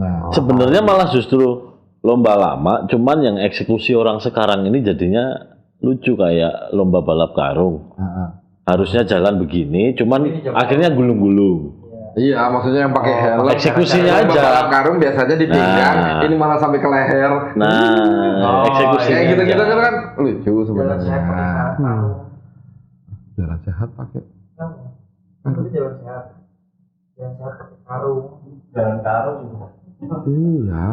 Nah, Sebenarnya malah justru lomba lama, cuman yang eksekusi orang sekarang ini jadinya lucu kayak lomba balap karung. Harusnya jalan begini, cuman akhirnya gulung-gulung. iya, maksudnya yang pakai helm. Eksekusinya Kalau aja. balap karung biasanya di pinggang, Nah. ini malah sampai ke leher. Eksekusinya Kayak gitu-gitu aja. kan lucu Jalan sebenarnya. sehat pakai sarung. Jalan sehat pakai. Kan itu jalan sehat. Jalan sehat pakai karung. Jalan karung itu. Iya,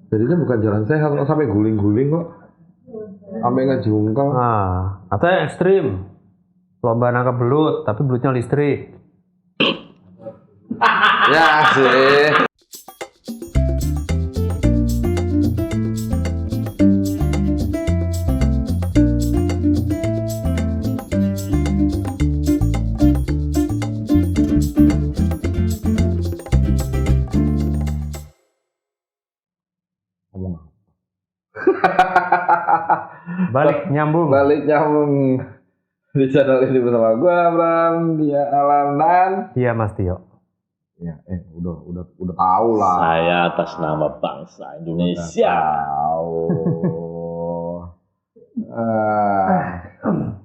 jadinya bukan jalan sehat kok sampai guling-guling kok. Sampai ngejungkel. Nah, atau yang ekstrim. Lomba nangkap belut, tapi belutnya listrik. Ya sih. Ngomong apa? Balik nyambung. Balik nyambung di channel ini bersama gua Abram, dia Alam dan Iya Mas Tio. ya udah tahu lah. Saya atas nama bangsa Indonesia. Tahu.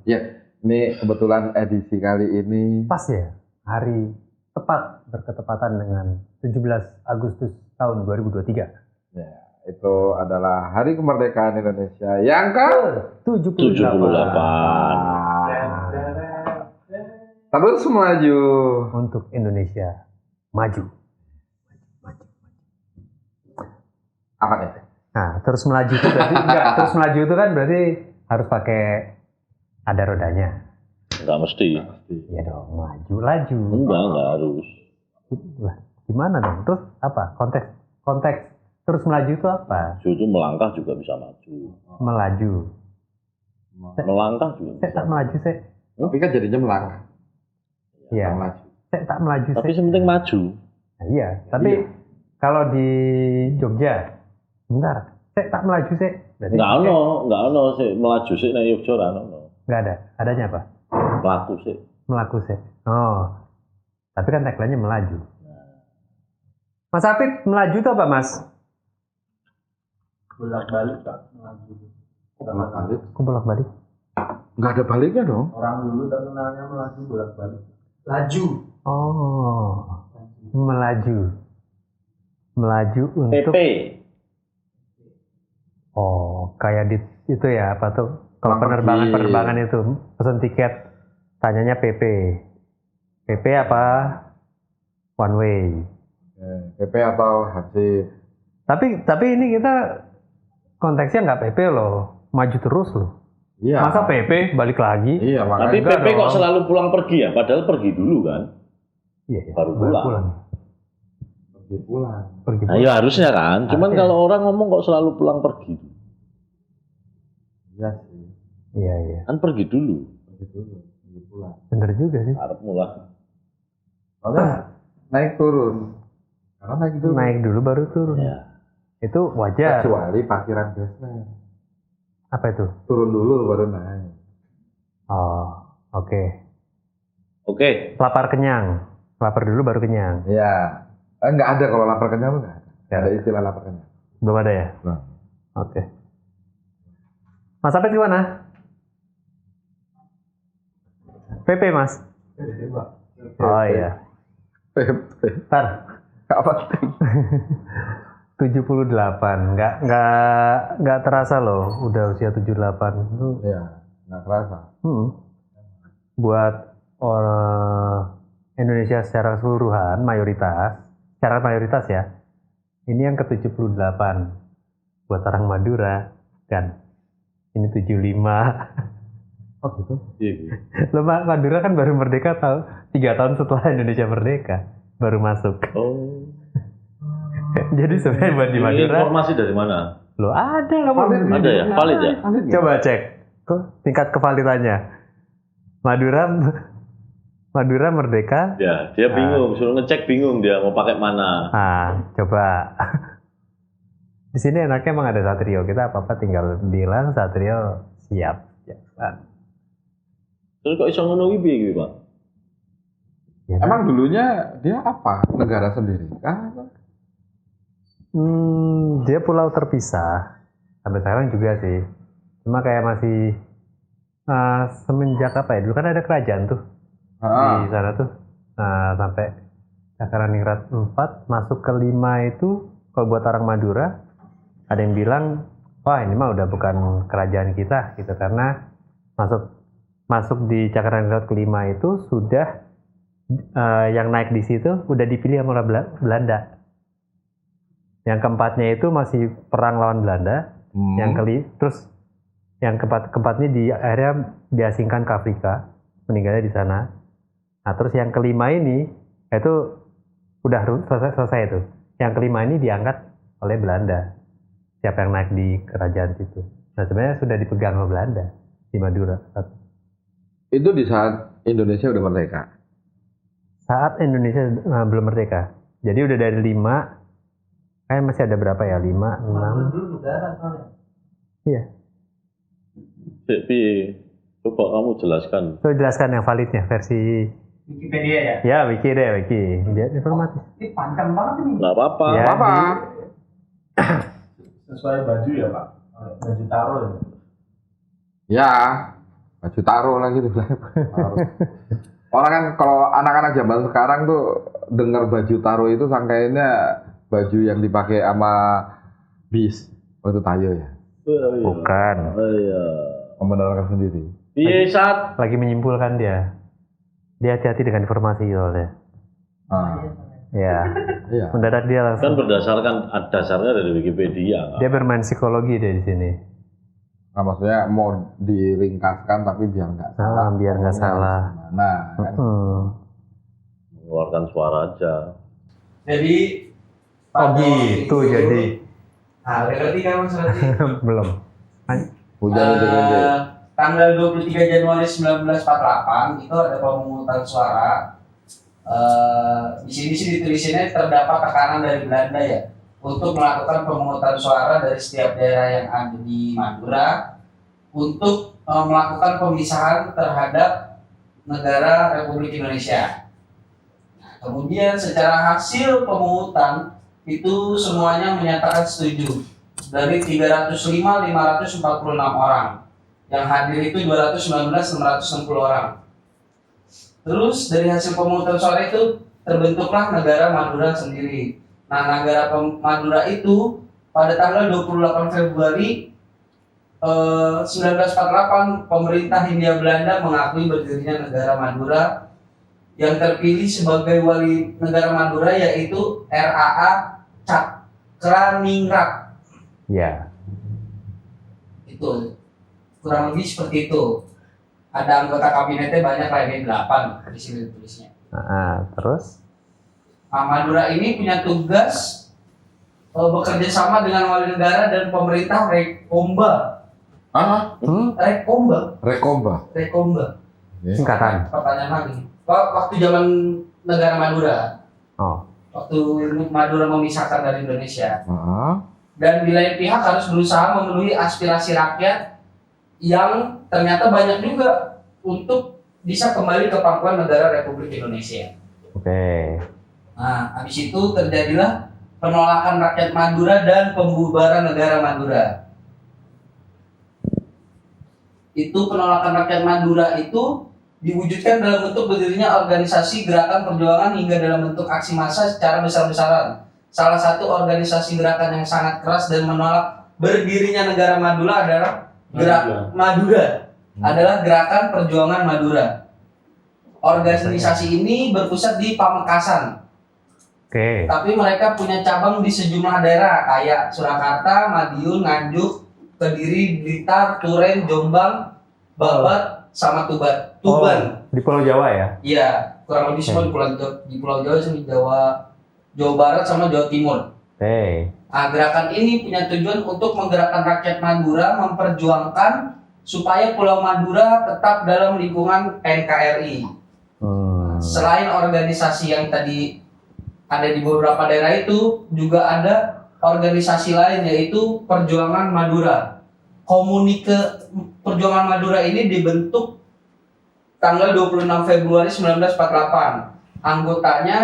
Ya, ini kebetulan edisi kali ini Pas ya, hari tepat berketepatan dengan 17 Agustus tahun 2023. ya, itu adalah Hari Kemerdekaan Indonesia yang ke 78. terus melaju. Untuk Indonesia maju. Apa nih? Nah, terus melaju itu berarti enggak, terus melaju itu kan berarti harus pakai ada rodanya. Enggak mesti. Iya dong, maju laju. Enggak harus. Lah, gimana dong? Terus apa? Konteks terus melaju itu apa? Itu melangkah juga bisa maju. Melaju. Melangkah juga Saya bisa. tak melaju, saya. Tapi kan jadinya melangkah. Iya. Melaju. Saya tak melaju, Tapi saya. sementing maju. Nah, iya, tapi kalau di Jogja, bentar, saya tak melaju, saya. Berarti Enggak ono sih melaju sih nek Yogya ora ono. nggak ada. Adanya apa? Melaku sih. Melaku, saya. Oh, tapi kan tagline-nya melaju. Mas Apit, melaju itu apa, Mas? Bolak-balik Pak, melaju. Bolak-balik. Kok bolak-balik? Nggak ada baliknya dong. Orang dulu terkenalnya melaju bolak-balik. Laju. Oh, melaju. Melaju untuk... PP. Oh, kayak di itu ya, apa tuh? Kalau Pulang penerbangan itu, pesan tiket, tanyanya PP. PP apa? One way. PP atau Hasib. Tapi ini kita konteksnya nggak PP loh, maju terus loh. Iya. Masa PP balik lagi? Iya, makanya Tapi enggak PP kok dong. selalu pulang pergi ya? Padahal pergi dulu kan. Iya, Baru pulang. pergi pulang. Pergi Nah, pulang. ya harusnya kan. Cuman Harusnya. kalau orang ngomong kok selalu pulang pergi. Iya sih. Iya. Kan pergi dulu. Pergi dulu, pergi pulang. Bener juga sih. Arep mulai. Soalnya naik turun. Karena naik dulu. Naik dulu baru turun. Ya. Itu wajar. Kecuali parkiran basement. Apa itu? Turun dulu baru naik. Oh, oke. Oke. Lapar kenyang. Lapar dulu baru kenyang. Iya. Nggak ada kalau lapar kenyang tuh nggak ada. Nggak ada Ya. istilah lapar kenyang. Belum ada ya? Nah. Oke. Mas Apit gimana? PP Mas. Oh iya. Ntar. Nggak penting. 78. Nggak terasa loh udah usia 78. Itu Iya. Nggak kerasa. buat orang Indonesia secara keseluruhan secara mayoritas ya. Ini yang ke-78 buat orang Madura kan. Ini 75. Oh gitu. Iya, gitu. Loh, Madura kan baru merdeka 3 tahun setelah Indonesia merdeka baru masuk. Oh. Jadi sebenarnya buat di Ini Madura, informasi dari mana? lo ada lah Ada ya? Valid ya? Coba cek tuh tingkat kevalidannya. Madura merdeka. Ya, dia bingung, suruh ngecek bingung dia mau pakai mana. Nah, coba. Di sini enaknya emang ada Satrio. Kita apa-apa tinggal bilang Satrio siap. Jalan. Terus kok iso ngono iki piye iki, Pak? Ya, Emang dulunya dia apa? Negara sendiri kah? Dia pulau terpisah. Sampai sekarang juga sih. Cuma kayak masih semenjak apa ya? Dulu kan ada kerajaan tuh di sana tuh. Nah, sampai Cakraningrat 4 masuk ke 5 itu kalau buat orang Madura ada yang bilang, wah ini mah udah bukan kerajaan kita gitu karena masuk di Cakraningrat kelima itu sudah yang naik di situ udah dipilih sama Belanda. Yang keempatnya itu masih perang lawan Belanda. Terus yang keempatnya akhirnya diasingkan ke Afrika, meninggalnya di sana. Nah terus yang kelima ini itu udah selesai itu. Yang kelima ini diangkat oleh Belanda. Siapa yang naik di kerajaan situ? Nah sebenarnya sudah dipegang oleh Belanda di Madura. Itu di saat Indonesia udah merdeka. Saat Indonesia belum merdeka. Jadi udah dari 5, kayak masih ada berapa ya? 5, 6. Dulu negara soalnya. Iya. Tapi coba kamu jelaskan. So jelaskan yang validnya versi Wikipedia ya? ya Wiki deh, Wiki. Biar informatif. Ini panjang banget ini. Nggak apa-apa. Ya, Apa? Sesuai baju ya Pak? Baju taro ya? Ya, baju taro lagi tuh. Taro. Orang kan kalau anak-anak zaman sekarang tuh dengar baju taro itu sangkainnya baju yang dipakai sama bis waktu tayo ya. Bukan. Iya. Membenarkan sendiri. Iya, saat Lagi menyimpulkan dia. Dia hati-hati dengan informasi soalnya. Ya. Iya. Mendadak dia kan langsung. berdasarkan dasarnya dari Wikipedia. Dia bermain psikologi deh di sini. Nah, maksudnya mau diringkaskan tapi biar nggak salah. Biar nggak salah. Nah, kan? Mengeluarkan suara aja. Jadi Oh gitu jadi. Nah, ngerti kan Mas Rati? Belum. Hujan itu gede. Tanggal 23 Januari 1948 itu ada pemungutan suara. Di sini sih ditulisinnya terdapat tekanan dari Belanda ya untuk melakukan pemungutan suara dari setiap daerah yang ada di Madura untuk melakukan pemisahan terhadap negara Republik Indonesia. Nah, kemudian secara hasil pemungutan itu semuanya menyatakan setuju. Dari 305.546 orang. Yang hadir itu 219.660 orang. Terus dari hasil pemungutan suara itu terbentuklah negara Madura sendiri. Nah, negara Madura itu pada tanggal 28 Februari 1948 pemerintah Hindia Belanda mengakui berdirinya negara Madura. Yang terpilih sebagai wali negara Madura yaitu RAA Cakraningrat. Ya. Itu kurang lebih seperti itu. Ada anggota kabinetnya banyak lah, ini 8 di sini tulisnya. Terus? Nah, Madura ini punya tugas bekerja sama dengan wali negara dan pemerintah Rekomba. Rekomba. Rekomba. Singkatan. Pertanyaan lagi. Waktu zaman negara Madura. Oh. Waktu Madura memisahkan dari Indonesia. Dan di lain pihak harus berusaha memenuhi aspirasi rakyat yang ternyata banyak juga untuk bisa kembali ke pangkuan negara Republik Indonesia. Oke. Nah, habis itu terjadilah penolakan rakyat Madura dan pembubaran negara Madura. Itu penolakan rakyat Madura itu diwujudkan dalam bentuk berdirinya organisasi gerakan perjuangan hingga dalam bentuk aksi massa secara besar-besaran. Salah satu organisasi gerakan yang sangat keras dan menolak berdirinya negara Madura adalah adalah Gerakan Perjuangan Madura. Organisasi ini berpusat di Pamekasan. Oke. Tapi mereka punya cabang di sejumlah daerah kayak Surakarta, Madiun, Nganjuk, Kediri, Blitar, Turen, Jombang, Babat, sama Tuban. Di Pulau Jawa ya? Iya, kurang lebih semua di Pulau Jawa, sini Jawa Barat sama Jawa Timur. Oke. Nah, gerakan ini punya tujuan untuk menggerakkan rakyat Madura memperjuangkan supaya Pulau Madura tetap dalam lingkungan NKRI. Selain organisasi yang tadi ada di beberapa daerah itu, juga ada organisasi lain yaitu Perjuangan Madura. Komunike Perjuangan Madura ini dibentuk tanggal 26 Februari 1948. Anggotanya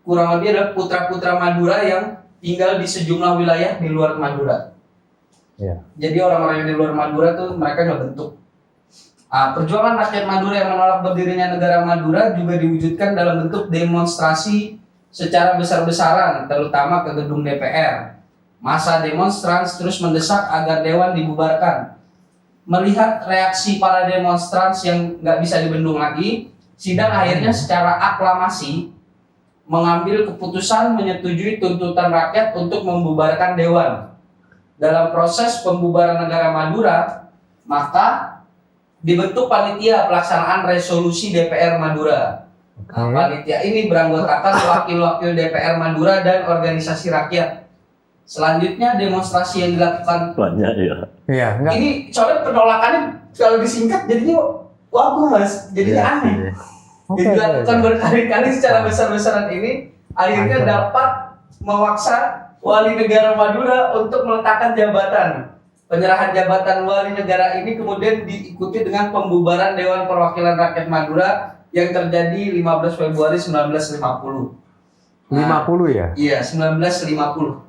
kurang lebih adalah putra-putra Madura yang tinggal di sejumlah wilayah di luar Madura. Iya. Jadi orang-orang yang di luar Madura tuh mereka nggak bentuk. Perjuangan rakyat Madura yang menolak berdirinya negara Madura juga diwujudkan dalam bentuk demonstrasi secara besar-besaran, terutama ke gedung DPR. Masa demonstran terus mendesak agar dewan dibubarkan. Melihat reaksi para demonstran yang nggak bisa dibendung lagi, sidang akhirnya secara aklamasi mengambil keputusan menyetujui tuntutan rakyat untuk membubarkan dewan. Dalam proses pembubaran negara Madura, maka dibentuk panitia pelaksanaan resolusi DPR Madura. Panitia ini beranggotakan wakil-wakil DPR Madura dan organisasi rakyat. Selanjutnya demonstrasi yang dilakukan Banyak ya. Iya, enggak. ini soalnya penolakannya kalau disingkat jadinya wagu mas, jadinya aneh. Oke, Yang dilakukan berkali-kali secara besar-besaran ini akhirnya Mantap. dapat memaksa wali negara Madura untuk meletakkan jabatan. Penyerahan jabatan wali negara ini kemudian diikuti dengan pembubaran Dewan Perwakilan Rakyat Madura yang terjadi 15 Februari 1950. 50 ya? Iya, 1950.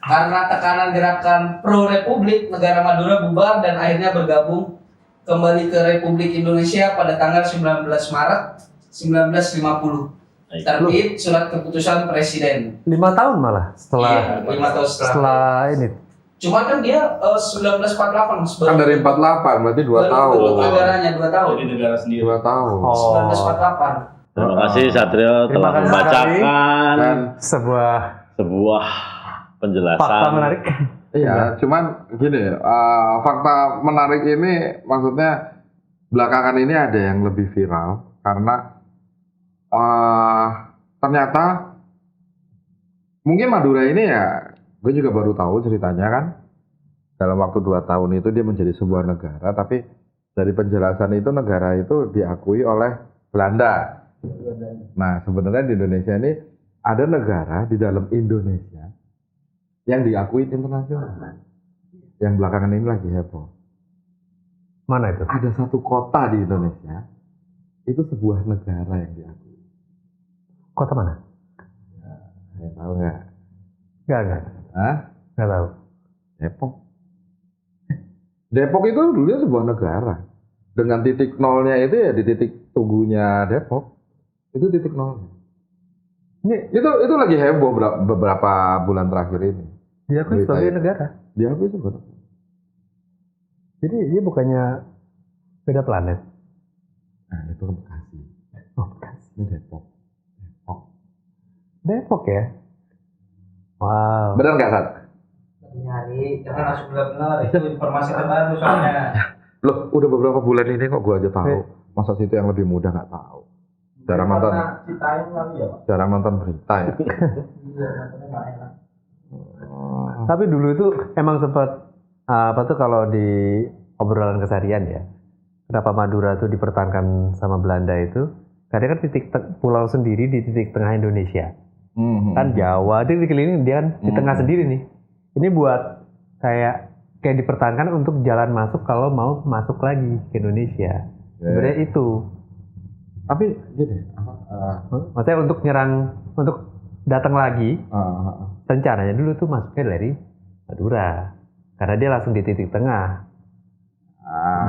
Karena tekanan gerakan pro Republik, negara Madura bubar dan akhirnya bergabung kembali ke Republik Indonesia pada tanggal 19 Maret 1950. Terbit surat keputusan presiden. 5 tahun malah setelah 5 tahun setelah ini. Cuman kan dia 1948 Mas. Kan dari 48 berarti 2 tahun. Negaranya 2 tahun. Jadi negara sendiri. 2 tahun. Oh, 1948. Terima kasih Satrio Terima telah kasih membacakan Dan sebuah sebuah penjelasan. fakta menarik. iya, cuman gini, fakta menarik ini maksudnya belakangan ini ada yang lebih viral karena ternyata mungkin Madura ini ya, gue juga baru tahu ceritanya kan. Dalam waktu 2 tahun itu dia menjadi sebuah negara, tapi dari penjelasan itu negara itu diakui oleh Belanda. Nah, sebenarnya di Indonesia ini ada negara di dalam Indonesia yang diakui internasional. Yang belakangan ini lagi heboh. Mana itu? Ada satu kota di Indonesia, itu sebuah negara yang diakui. Kota mana? Saya tahu nggak? Enggak. Hah? Enggak tahu. Depok. Depok itu dulunya sebuah negara. Dengan titik nolnya itu ya di titik tugunya Depok. Itu titik nolnya. Itu lagi heboh beberapa bulan terakhir ini. Diakui Berita sebagai itu. negara. Diakui sebuah negara. Jadi dia bukannya beda planet. Nah, itu kan Bekasi. Oh, Bekasi. Ini Depok. Depok ya? Wow. Benar nggak, Sat? Nyari, jangan langsung benar-benar itu informasi terbaru soalnya. Loh, udah beberapa bulan ini kok gua aja tahu. Masa situ yang lebih muda nggak tahu. Jarang nonton, Ceritain kali ya Pak. jarang nonton berita ya. Iya, nontonnya nggak enak. Tapi dulu itu emang sempat apa tuh kalau di obrolan keseharian ya. Kenapa Madura tuh dipertahankan sama Belanda itu? Karena kan titik pulau sendiri di titik tengah Indonesia. Kan Jawa itu dikelilingi dia kan di tengah sendiri nih. Ini buat kayak dipertahankan untuk jalan masuk kalau mau masuk lagi ke Indonesia. Sebenarnya itu. Tapi gini, Maksudnya untuk nyerang, untuk datang lagi, rencananya dulu tuh masuknya dari Madura. Karena dia langsung di titik tengah.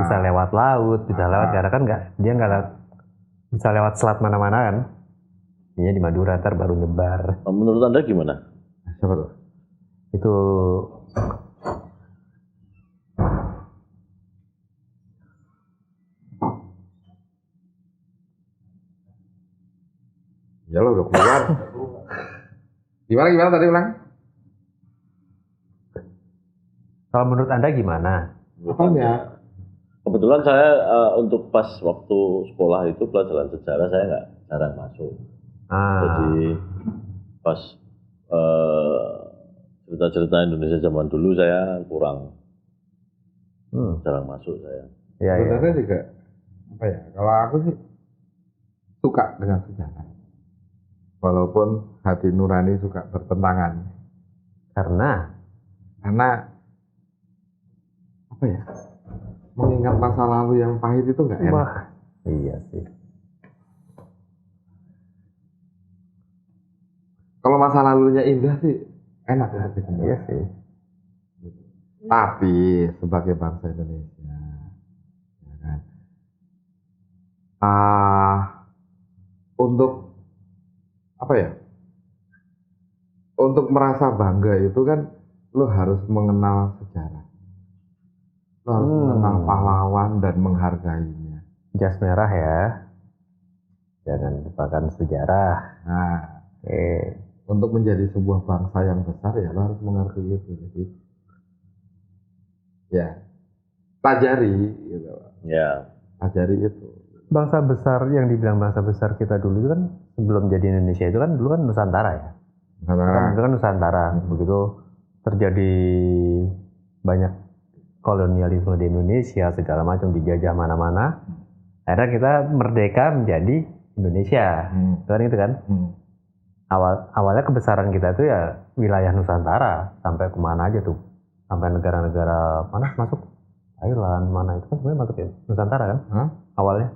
Bisa lewat laut, bisa lewat, karena kan dia nggak bisa lewat selat mana-mana kan. Ini di Madura, ntar baru nyebar. Menurut Anda gimana? siapa tuh? Itu Ya lo udah keluar. Gimana tadi ulang? kalau menurut Anda gimana? Apanya? Kebetulan saya untuk pas waktu sekolah itu pelajaran sejarah saya nggak jarang masuk. Jadi pas cerita-cerita Indonesia zaman dulu saya kurang jarang masuk saya. Iya, iya. Sebenarnya juga apa ya? Kalau aku sih suka dengan sejarah. Walaupun hati nurani suka bertentangan. Karena Apa ya? Mengingat masa lalu yang pahit itu nggak enak. wah, iya sih. Kalau masa lalunya indah sih enak untuk dikenal. Iya sih. Tapi sebagai bangsa Indonesia, ya kan, untuk apa ya? Untuk merasa bangga itu kan lo harus mengenal sejarah, lo harus mengenal pahlawan dan menghargainya. Jas merah ya. Jangan lupakan sejarah. Nah, untuk menjadi sebuah bangsa yang besar ya lo harus mengerti itu. Jadi ya pelajari gitu. Ya. Pelajari itu. Bangsa besar yang dibilang bangsa besar kita dulu itu kan sebelum jadi Indonesia itu kan dulu kan Nusantara ya. Dulu kan Nusantara. Begitu terjadi banyak kolonialisme di Indonesia segala macam dijajah mana-mana. Akhirnya kita merdeka menjadi Indonesia. Kan itu kan. Awalnya kebesaran kita itu ya wilayah Nusantara sampai kemana aja tuh. Sampai negara-negara mana masuk Thailand mana itu kan sebenarnya masuk ya Nusantara kan awalnya.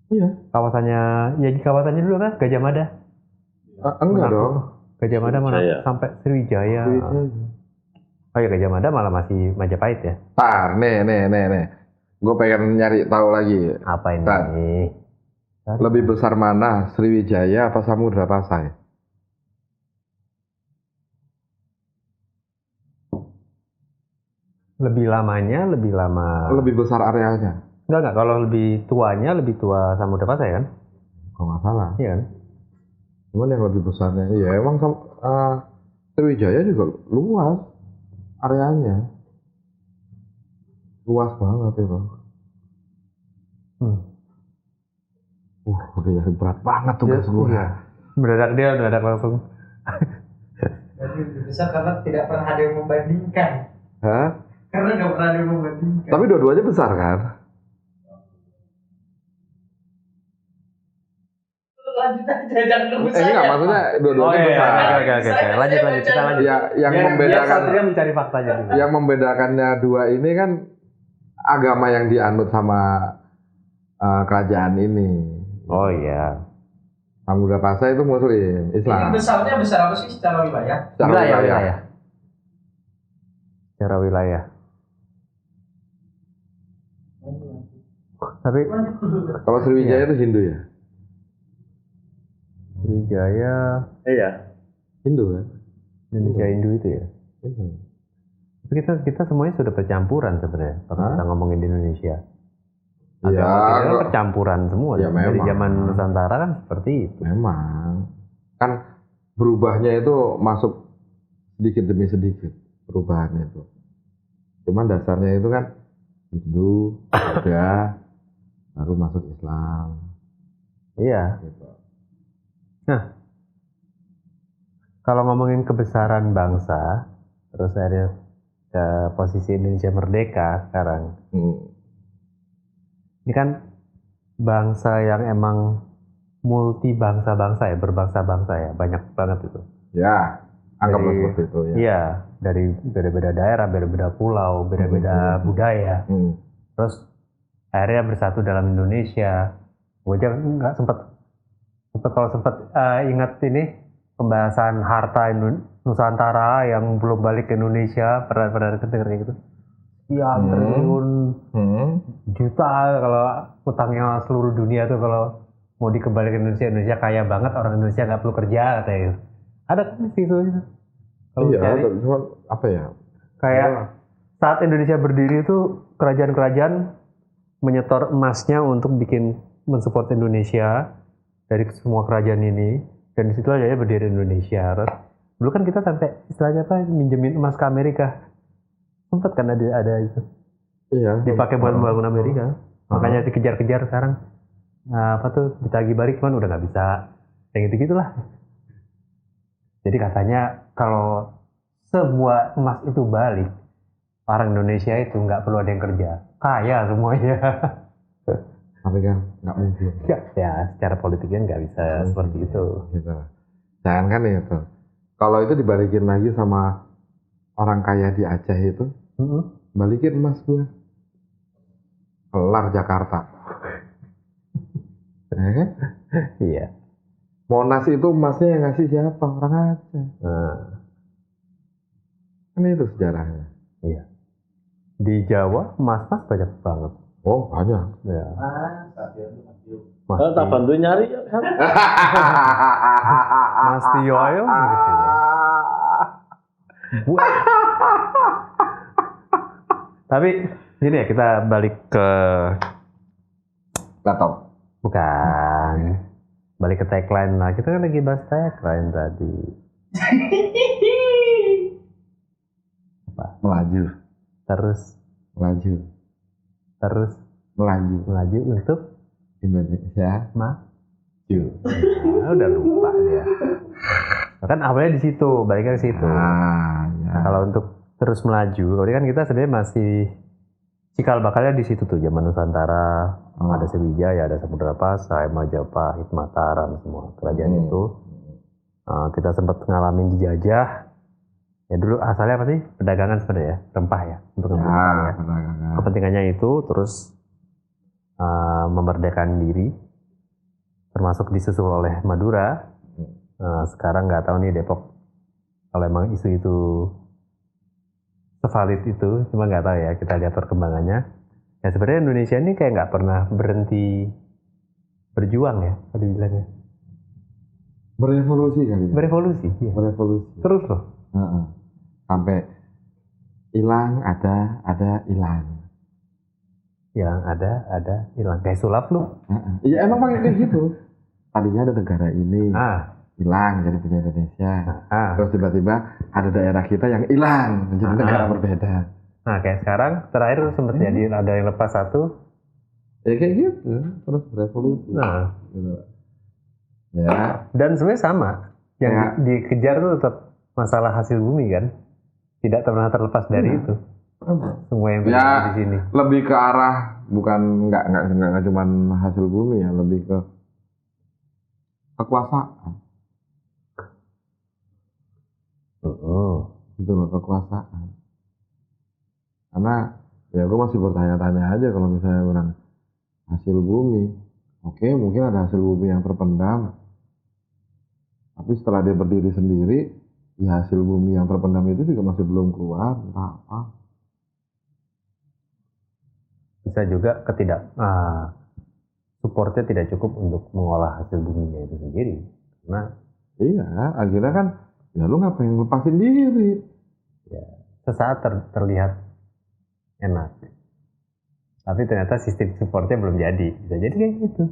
Iya. Kawasannya dulu kan Gajah Mada. Enggak dong. Gajah Mada mana sampai Sriwijaya. Oh ya Gajah Mada malah masih Majapahit ya. Nih. Gue pengen nyari tahu lagi. Apa ini? Lebih besar mana Sriwijaya apa Samudra Pasai? Lebih lama. Lebih besar areanya. Enggak. Kalau lebih tua Samudra Pasai kan? Kalau nggak salah. Iya kan? Cuman yang lebih besarnya, iya emang Sriwijaya juga luas areanya. Luas banget itu. Udah jadi berat banget tugas gue. Iya. Mendadak langsung. Jadi lebih besar karena tidak pernah ada yang membandingkan. Hah? Karena nggak pernah ada yang membandingkan. Tapi dua-duanya besar kan? Lanjut aja, jangan nunggu saya. Enggak, maksudnya dua-duanya besar. Oke. Lanjut kita lanjut. Ya, yang Biar membedakan Satria mencari faktanya dulu. Yang membedakannya dua ini kan agama yang dianut sama kerajaan ini. Oh iya. Samudra Pasai itu Muslim, Islam. Ini besarnya besar apa sih secara wilayah? Secara Wilayah. Secara wilayah. Tapi Kalau Sriwijaya itu Hindu ya? Sriwijaya Iya. Hindu kan? Indonesia Hindu itu ya. Hindu. Tapi kita semuanya sudah percampuran sebenarnya kalau kita ngomongin di Indonesia. Iya. Kita kan percampuran semua. Ya, dari memang. zaman Nusantara kan seperti itu. Memang. Kan berubahnya itu masuk sedikit demi sedikit perubahannya itu. Cuman dasarnya itu kan Hindu, Buddha, baru masuk Islam. Iya. Gitu. Nah, kalau ngomongin kebesaran bangsa, terus ada ke posisi Indonesia merdeka sekarang. Ini kan bangsa yang emang multi bangsa-bangsa ya, berbangsa-bangsa ya, banyak banget itu. Ya, anggaplah seperti itu ya. Iya, dari beda-beda daerah, beda-beda pulau, beda-beda budaya. Terus akhirnya bersatu dalam Indonesia. Gue aja nggak sempat ingat ini pembahasan harta Nusantara yang belum balik ke Indonesia, pernah dengar kayak gitu. Iya, triliun juta kalau utangnya seluruh dunia tuh kalau mau dikembalikan ke Indonesia kaya banget, orang Indonesia nggak perlu kerja katanya gitu. Ada kan sih itu. Iya, cuma apa ya? Kayak saat Indonesia berdiri itu kerajaan-kerajaan menyetor emasnya untuk mensupport Indonesia dari semua kerajaan ini, dan di situ aja berdiri Indonesia. Terus dulu kan kita sampai istilahnya apa minjemin emas ke Amerika. Sempat kan ada itu. Iya. Dipakai buat membangun Amerika. Makanya dikejar-kejar sekarang. Nah, apa tuh ditagih balik cuman udah nggak bisa. Kayak gitu-gitulah. Jadi katanya kalau semua emas itu balik, orang Indonesia itu nggak perlu ada yang kerja, kaya semuanya. Tapi kan nggak mungkin. Ya, secara politiknya nggak bisa seperti itu. Gitu. Jangan kan itu. Kalau itu dibalikin lagi sama orang kaya di Aceh itu, balikin emas gue. Kelar Jakarta. Ya kan? Iya. Monas itu emasnya yang ngasih siapa? Orang Aceh. Kan itu sejarahnya. Iya. Di Jawa emas banyak banget. Oh banyak. Ya. Mas Tak bantu nyari ya. Kan? Mas Tio ayo gitu ya. Tapi gini ya, kita balik ke Laptop. bukan. Balik ke tagline lah. Kita kan lagi bahas tagline tadi. Melaju. Terus Melaju untuk Indonesia maju. Nah, udah lupa dia. Kan awalnya di situ, baliknya ke situ. ya. Nah, kalau untuk terus melaju, kalau ini kan kita sebenarnya masih cikal bakalnya di situ tuh, zaman Nusantara, ada Sriwijaya, ada Samudra Pasai, Majapahit, Mataram, semua kerajaan itu. Kita sempat ngalamin dijajah. Ya dulu asalnya apa sih? Perdagangan sebenarnya, rempah ya, untuk rempah ya. Kepentingannya itu terus memerdekakan diri, termasuk disusul oleh Madura. Sekarang nggak tahu nih Depok kalau emang isu itu sevalid itu, cuma nggak tahu ya, kita lihat perkembangannya. Ya sebenarnya Indonesia ini kayak nggak pernah berhenti berjuang ya, tadi bilangnya. Berevolusi kali ya? Berevolusi, iya. Berevolusi. Terus loh. Sampai hilang, ada hilang. Yang ada hilang. Kayak sulap loh. Iya emang pakai kayak gitu. Tadinya ada negara ini. Hilang jadi punya Indonesia. Terus tiba-tiba ada daerah kita yang hilang menjadi negara berbeda. Nah kayak sekarang terakhir sempat jadi ada yang lepas satu. Ya kayak gitu, terus berevolusi. Nah, gitu. Ya. Dan sebenarnya sama. Yang dikejar tuh tetap masalah hasil bumi kan, tidak pernah terlepas dari itu. Semua yang terjadi di sini. Lebih ke arah bukan nggak cuma hasil bumi ya, lebih ke kekuasaan. Itu loh, kekuasaan. Karena ya gue masih bertanya-tanya aja kalau misalnya orang hasil bumi, oke, mungkin ada hasil bumi yang terpendam, tapi setelah dia berdiri sendiri, ya hasil bumi yang terpendam itu juga masih belum keluar, entah apa. Bisa juga supportnya tidak cukup untuk mengolah hasil buminya itu sendiri. Karena iya, akhirnya kan ya lu ngapain lepasin diri? Ya, sesaat terlihat enak. Tapi ternyata sistem supportnya belum jadi. Bisa jadi kayak gitu.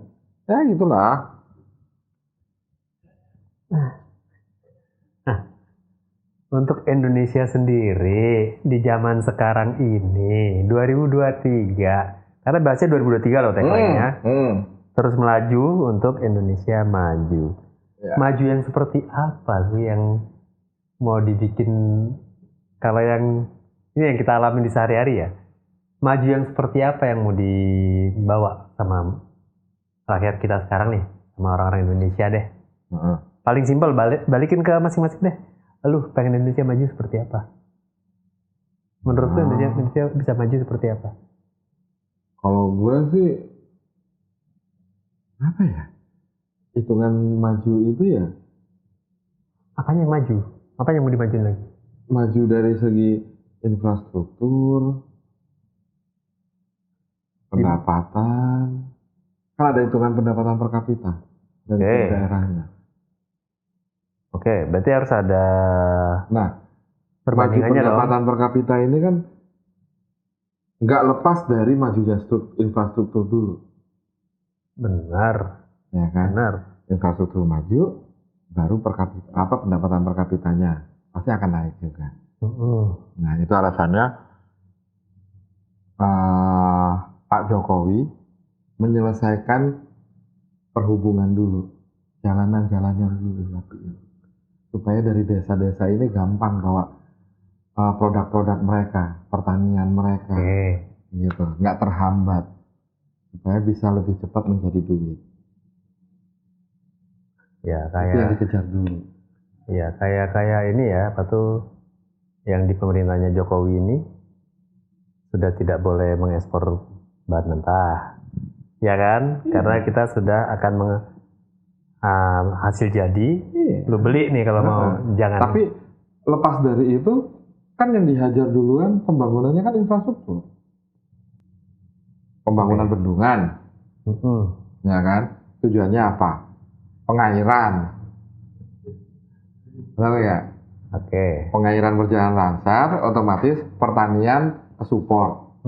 Ya gitulah. Untuk Indonesia sendiri di zaman sekarang ini 2023, karena bahasnya 2023 loh tagline-nya. Terus melaju untuk Indonesia maju. Ya. Maju yang seperti apa sih yang mau dibikin, kalau yang ini yang kita alami di sehari-hari ya. Maju yang seperti apa yang mau dibawa sama rakyat kita sekarang nih, sama orang-orang Indonesia deh. Paling simpel, balikin ke masing-masing deh. Lu pengen Indonesia maju seperti apa? Menurut lu Indonesia bisa maju seperti apa? Kalau gue sih apa ya? Hitungan maju itu ya? Apanya yang maju? Apa yang mau dimajuin lagi? Maju dari segi infrastruktur, pendapatan. Kan ada hitungan pendapatan per kapita dari daerahnya. Oke, berarti harus ada. Nah, perbandingannya maju pendapatan per kapita ini kan nggak lepas dari majunya infrastruktur dulu. Benar. Ya kan? Benar. Infrastruktur maju, baru pendapatan per kapitanya pasti akan naik juga. Nah, itu alasannya Pak Jokowi menyelesaikan perhubungan dulu, jalanan-jalannya dulu dilakukan. Supaya dari desa-desa ini gampang bawa produk-produk mereka, pertanian mereka, gitu, nggak terhambat, supaya bisa lebih cepat menjadi duit. Ya itu yang dikejar dulu. Ya kayak ini ya, apa tuh yang di pemerintahnya Jokowi ini sudah tidak boleh mengekspor bahan mentah, ya kan? Karena kita sudah akan hasil jadi, lu beli nih kalau mau, jangan. Tapi lepas dari itu, kan yang dihajar duluan pembangunannya kan infrastruktur. Pembangunan bendungan, ya kan? Tujuannya apa? Pengairan. Benar ya? Oke. Pengairan berjalan lancar, otomatis pertanian kesupport.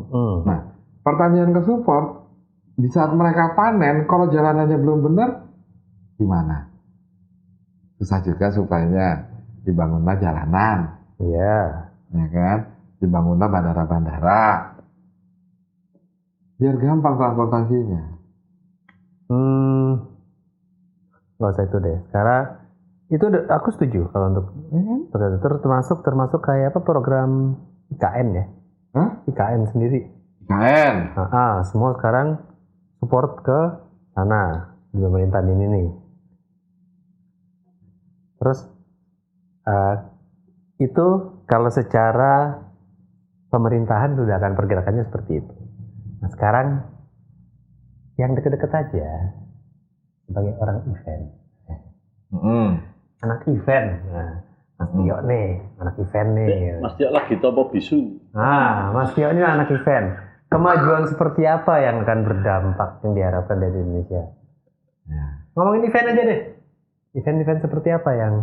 Nah, pertanian kesupport, di saat mereka panen, kalau jalanannya belum benar, gimana? Susah juga supaya dibangunlah jalanan, Iya. ya kan? Dibangunlah bandara-bandara, biar gampang transportasinya. Nggak usah itu deh. Sekarang itu aku setuju kalau untuk termasuk kayak apa program IKN ya? Hah? IKN sendiri. IKN. Semua sekarang support ke sana di pemerintahan ini nih. Terus itu kalau secara pemerintahan sudah akan pergerakannya seperti itu. Nah sekarang yang deket-deket aja sebagai orang event, anak event, nah Mas Tio nih, anak event nih. Mas Tio lagi topo bisu. Mas Tio ini anak event. Kemajuan seperti apa yang akan berdampak yang diharapkan dari Indonesia? Ya. Ngomongin event aja deh. Event-event seperti apa yang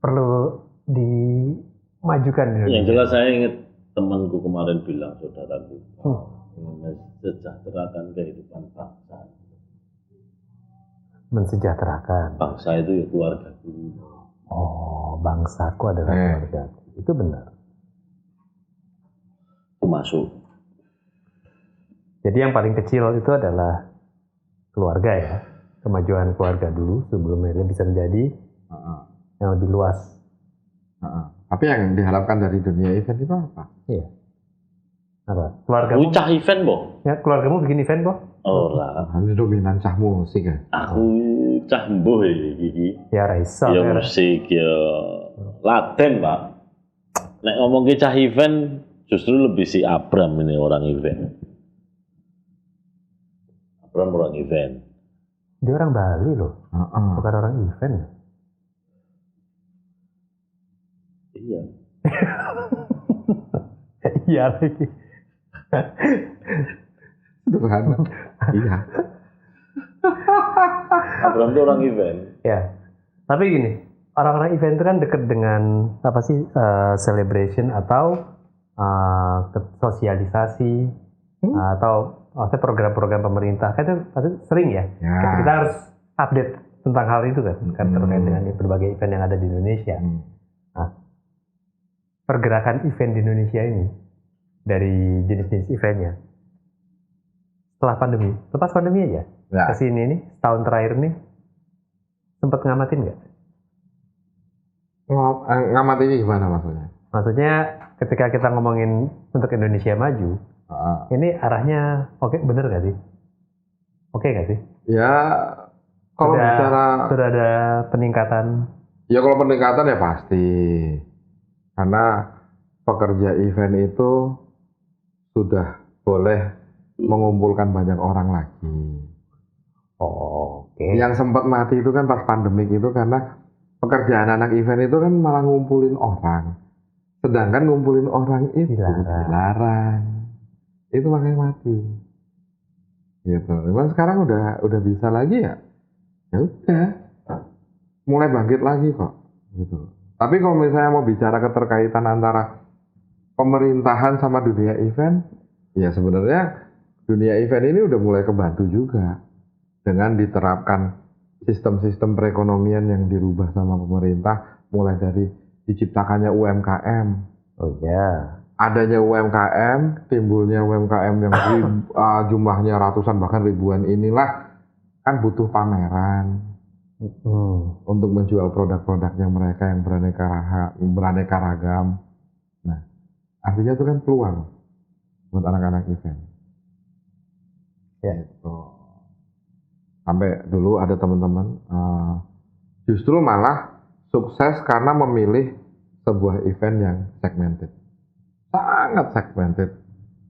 perlu dimajukan di Indonesia? Yang jelas saya ingat temanku kemarin bilang, saudaraku, ingin mensejahterakan kehidupan bangsa. Mensejahterakan. Bangsa itu ya keluarga dulu. Oh, bangsaku adalah keluarga. Itu benar. Itu masuk. Jadi yang paling kecil itu adalah keluarga ya. Kemajuan keluarga dulu sebelum akhirnya bisa menjadi yang lebih luas. Tapi yang diharapkan dari dunia event itu apa? Iya. Apa? Keluargamu? Cah event, Boh? Ya, keluargamu bikin event, Boh? Ora. Ini dominan cah musik ya? Aku cah mbuh iki. Ya, Raisa. Ya musik, ya Latin, Pak. Nek ngomong ke cah event, justru lebih si Abram ini orang event. Abram orang event. Dia orang Bali loh, bukan orang event. Iya. Iya lagi. Sederhana. Iya. Abram itu orang event. Ya. Tapi gini, orang-orang event itu kan dekat dengan apa sih celebration atau sosialisasi atau maksudnya program-program pemerintah kan itu pasti sering ya. Kita harus update tentang hal itu kan terkait dengan berbagai event yang ada di Indonesia. Nah, pergerakan event di Indonesia ini dari jenis-jenis eventnya setelah pandemi, lepas pandemi aja kesini nih setahun terakhir nih sempat ngamatin nggak? Ngamatinnya gimana maksudnya? Maksudnya ketika kita ngomongin untuk Indonesia maju, ini arahnya oke, bener gak sih? Oke gak sih? Ya, kalau bicara sudah ada peningkatan. Ya kalau peningkatan ya pasti, karena pekerja event itu sudah boleh mengumpulkan banyak orang lagi. Oke. Yang sempat mati itu kan pas pandemik itu karena pekerjaan anak event itu kan malah ngumpulin orang, sedangkan ngumpulin orang itu dilarang. Itu makanya mati. Gitu. Cuman sekarang udah bisa lagi ya. Ya udah. Mulai bangkit lagi kok. Gitu. Tapi kalau misalnya mau bicara keterkaitan antara pemerintahan sama dunia event, ya sebenarnya dunia event ini udah mulai kebantu juga dengan diterapkan sistem-sistem perekonomian yang dirubah sama pemerintah, mulai dari diciptakannya UMKM. Oh ya. Adanya UMKM, timbulnya UMKM yang jumlahnya ratusan bahkan ribuan inilah kan butuh pameran untuk menjual produk-produknya mereka yang beraneka ragam. Nah, artinya itu kan peluang buat anak-anak event. Ya itu. Sampai dulu ada teman-teman justru malah sukses karena memilih sebuah event yang segmented. Sangat segmented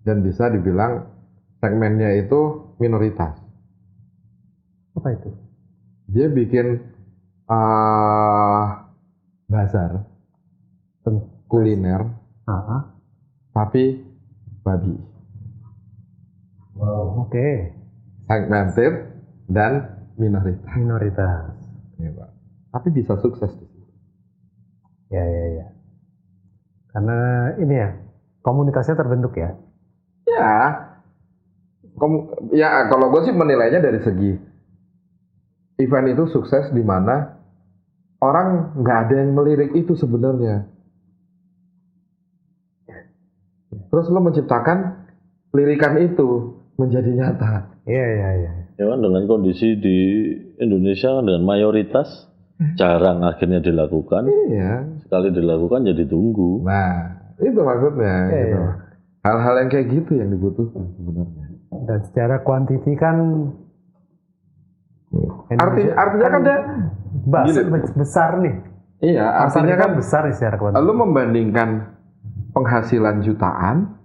dan bisa dibilang segmennya itu minoritas. Apa itu? Dia bikin bazar kuliner tapi babi. Oke. Segmented dan minoritas. Minoritas. Ya, Pak. Tapi bisa sukses di situ. Ya. Karena ini ya, komunitasnya terbentuk ya. Ya, ya kalau gue sih menilainya dari segi event itu sukses di mana orang nggak ada yang melirik itu sebenarnya. Terus lo menciptakan lirikan itu menjadi nyata. Iya. Ya kan dengan kondisi di Indonesia kan dengan mayoritas jarang akhirnya dilakukan. Iya. Sekali dilakukan jadi tunggu. Nah, itu maksudnya. Iya, Gitu. iya. Hal-hal yang kayak gitu yang dibutuhkan sebenarnya. Dan secara kuantiti kan Artinya kan dia besar nih. iya, artinya kan besar nih secara kuantiti. lu membandingkan penghasilan jutaan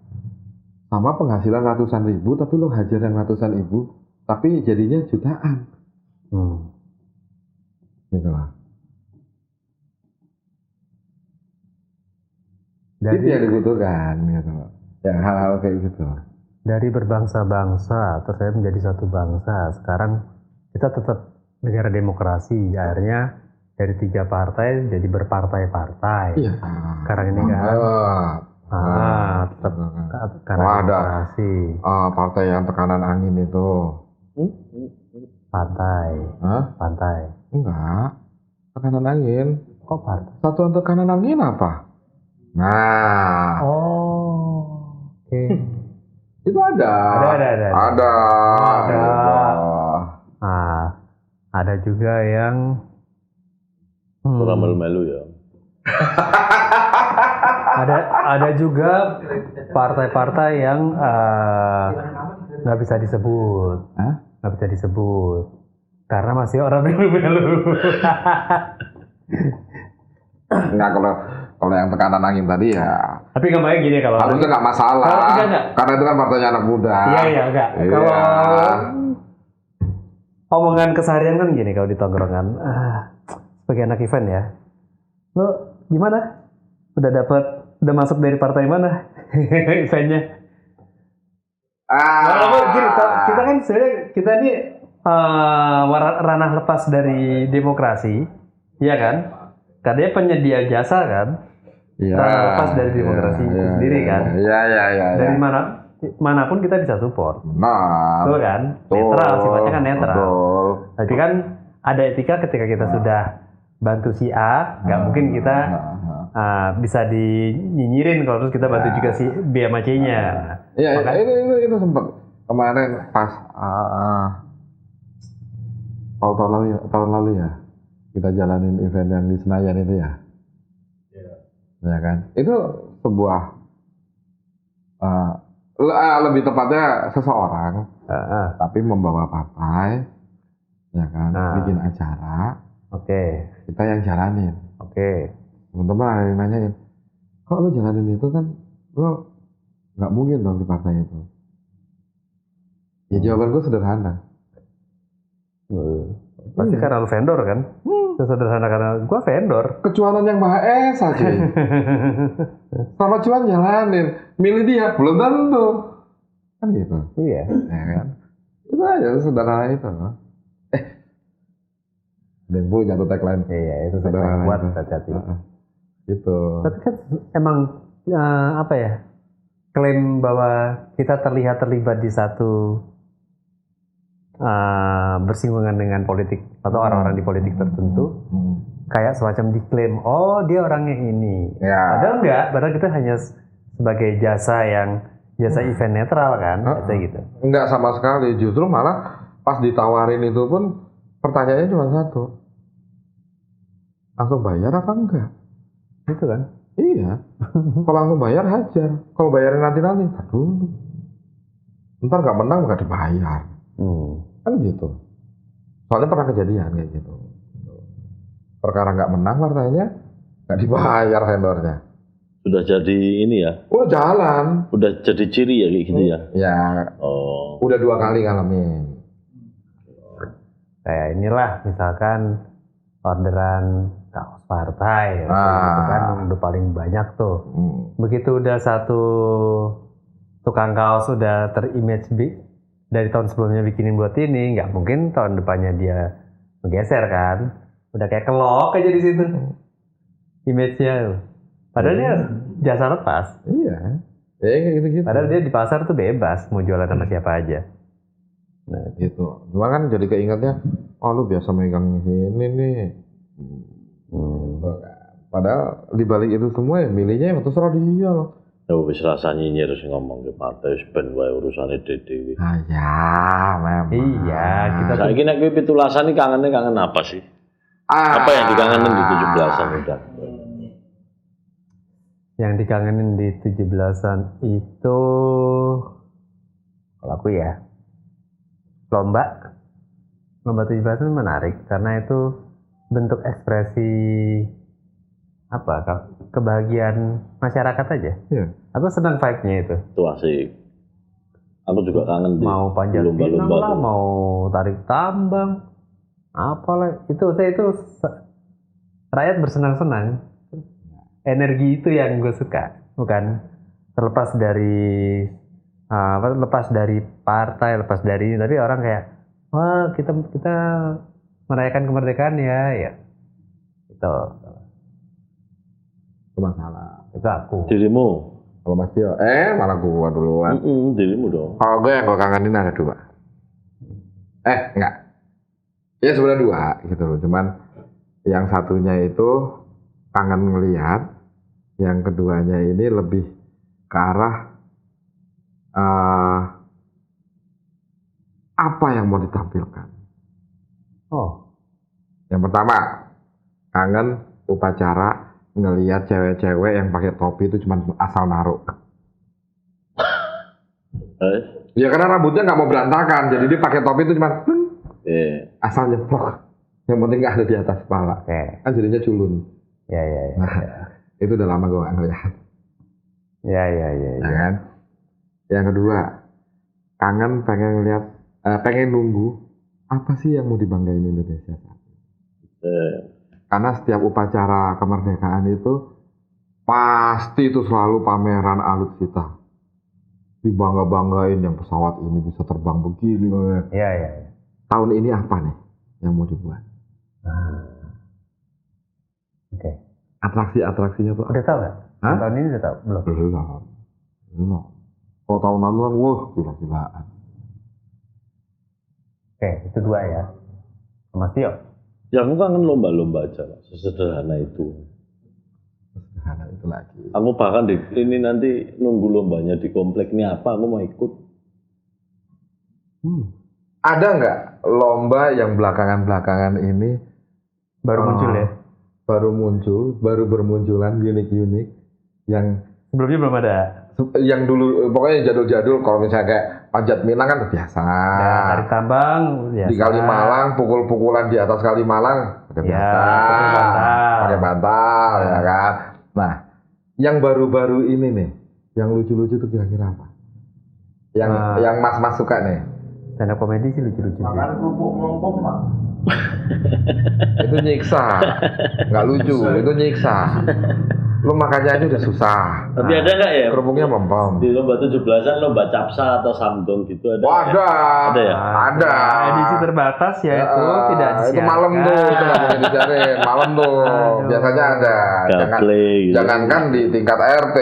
sama penghasilan ratusan ribu, tapi lu hajar yang ratusan ribu, tapi jadinya jutaan. Gitu lah. Itu yang dibutuhkan, gitu loh. Ya hal-hal kayak gitu. Dari berbangsa-bangsa, terus saya menjadi satu bangsa. Sekarang kita tetap negara demokrasi. Akhirnya dari 3 partai jadi berpartai-partai. Iya. Sekarang ini kan. Tetap karena ada demokrasi. partai yang tekanan angin itu. Pantai. Hah? Pantai. Enggak. Tekanan angin. Kok pantai? Satuan tekanan angin apa? Nah. Oke. Itu ada. Ada. Ada juga yang Kurang melu-melu ya. ada juga partai-partai yang nggak bisa disebut. Nggak bisa disebut karena masih orang melu-melu. Enggak, kalau yang tekanan angin tadi ya. Tapi gampangnya gini kalau Harusnya nggak masalah. Enggak. Karena itu kan partainya anak muda. Iya enggak. Iya. Kalau omongan keseharian kan gini kalau di tongkrongan. Sebagai anak event ya. Lo gimana? Udah masuk dari partai mana? Eventnya? Gini, kita kan sebenarnya kita ini ranah lepas dari demokrasi, iya kan? Karena dia penyedia jasa kan? Iya. Ranah lepas dari demokrasi itu sendiri kan? Iya. Dari manapun kita bisa support. Nah. Betul kan? Netral, sifatnya kan netral. Betul. Tapi kan ada etika ketika kita sudah bantu si A, nggak mungkin kita bisa dinyinyirin kalau terus kita bantu juga si B sama C-nya. Iya, itu sempat kemarin pas tahun lalu ya kita jalanin event yang di Senayan itu ya. Ya kan? Itu sebuah lebih tepatnya seseorang tapi membawa partai, ya kan? Bikin acara. Oke. Kita yang jalanin. Oke. Teman-teman ada yang nanyain, kok lu jalanin itu kan lu nggak mungkin dong di partai itu. Ya jawaban gue sederhana. Pasti karena lu vendor kan? Sesederhana karena gua vendor. Kecuanan yang Maha Esa cuy. Sama cuan jalanin, milih dia belum tentu. Kan gitu. Iya. Ya kan? Itu aja sederhana itu. Dan punya tuh tagline. Iya, itu sederhana buat hati-hati. Gitu. Tapi kan emang apa ya? Klaim bahwa kita terlibat di satu bersinggungan dengan politik atau orang-orang di politik tertentu, kayak semacam diklaim, oh dia orangnya ini. Ya. Padahal kita hanya sebagai jasa event netral kan, kayak gitu. Enggak sama sekali, justru malah pas ditawarin itu pun pertanyaannya cuma satu, langsung bayar apa enggak? Itu kan? Iya. Kalau langsung bayar hajar, kalau bayarin nanti dulu. Ntar nggak menang nggak dibayar. Kan gitu. Soalnya pernah kejadian kayak gitu. Perkara nggak menang partainya nggak dibayar vendornya. Sudah jadi ini ya? Oh jalan. Udah jadi ciri ya kayak gitu ya? Ya. Oh. Udah 2 kali ngalamin. Kayak inilah misalkan orderan kaos partai, gitu kan udah paling banyak tuh. Begitu udah satu tukang kaos udah terimage dari tahun sebelumnya bikinin buat ini, nggak mungkin tahun depannya dia menggeser kan. Udah kayak kelok aja di situ image-nya. Padahal dia jasa lepas. Iya. Kayak gitu-gitu. Padahal dia di pasar tuh bebas mau jualan sama siapa aja. Nah gitu. Cuma kan jadi keingetnya, oh lu biasa megang ini nih. Padahal dibalik itu semua ya milihnya yang terserah dia loh. Ya wis rasa nyinyir harus ngomong ke partai ben wae urusane dhewe. Ah ya, memang. Iya, kita tuh Saiki nek kowe pitulasan iki kangen apa sih? Apa yang dikangenin di 17-an udah? yang dikangenin di 17-an itu kalau aku ya lomba 17-an menarik karena itu bentuk ekspresi apa kebahagiaan masyarakat aja. Iya. Aku senang vibe-nya itu. Itu asik. Aku juga kangen di Mau panjat pinang lah, mau tarik tambang, apalah itu rakyat bersenang-senang. Energi itu yang gue suka, bukan terlepas dari lepas dari partai, lepas dari ini, tapi orang kayak wah kita merayakan kemerdekaan ya itu Masalah. itu aku. Dirimu? Kalau Mas Tio, malah gua duluan. Dirimu dong. Kalau gue yang gue kangenin ada 2. Enggak. Ya sebenarnya 2 gitu loh. Cuman yang satunya itu kangen ngelihat, yang keduanya ini lebih ke arah apa yang mau ditampilkan. Oh, Yang pertama, kangen upacara ngelihat cewek-cewek yang pakai topi itu cuma asal naruh. Ya karena rambutnya nggak mau berantakan, jadi dia pakai topi itu cuma asal nyeplok. Yang penting nggak ada di atas kepala. Kan jadinya culun. ya. Nah, itu udah lama gue nggak ngelihat. Ya. Kan? Yang kedua, kangen pengen nunggu apa sih yang mau dibanggain Indonesia saat ini. Karena setiap upacara kemerdekaan itu pasti itu selalu pameran alutsista. Dibangga-banggain yang pesawat ini bisa terbang begini. Ya. Tahun ini apa nih yang mau dibuat? Oke. Atraksi-atraksinya tuh Udah tahu nggak? Hah? Tahun ini udah tahu belum? Belum. Kalau tahun lalu kan, gila-gilaan. Oke, itu 2 ya. Mas Tio. Ya aku kangen lomba-lomba aja, sesederhana itu. Sederhana itu lagi. Aku bahkan ini nanti nunggu lombanya di komplek ini apa, aku mau ikut. Ada nggak lomba yang belakangan-belakangan ini Baru muncul ya? Baru bermunculan unik-unik yang Sebelumnya belum ada. yang dulu pokoknya jadul-jadul. Kalau misalnya kayak panjat pinang kan udah biasa. Tarik tambang biasa. Di Kalimalang pukul-pukulan di atas Kalimalang udah biasa. Pakai bantal ya kan. Nah, yang baru-baru ini nih, yang lucu-lucu tuh kira-kira apa? Yang mas-mas suka nih? Stand up komedi sih lucu-lucu sih. Makan kerupuk melompong Pak. Itu nyiksa, nggak lucu. Itu nyiksa. Lu makannya aja udah susah. Tapi ada nggak ya? Kerupuknya mempom. Di lomba 17-an lomba capsa atau samdong gitu ada? Oh, ada. Ada ya? Ada. Edisi terbatas ya itu tidak disiarkan. Itu malam tuh, itu nggak boleh disiarin. Malam tuh, biasanya ada. Gitu. Jangankan di tingkat RT,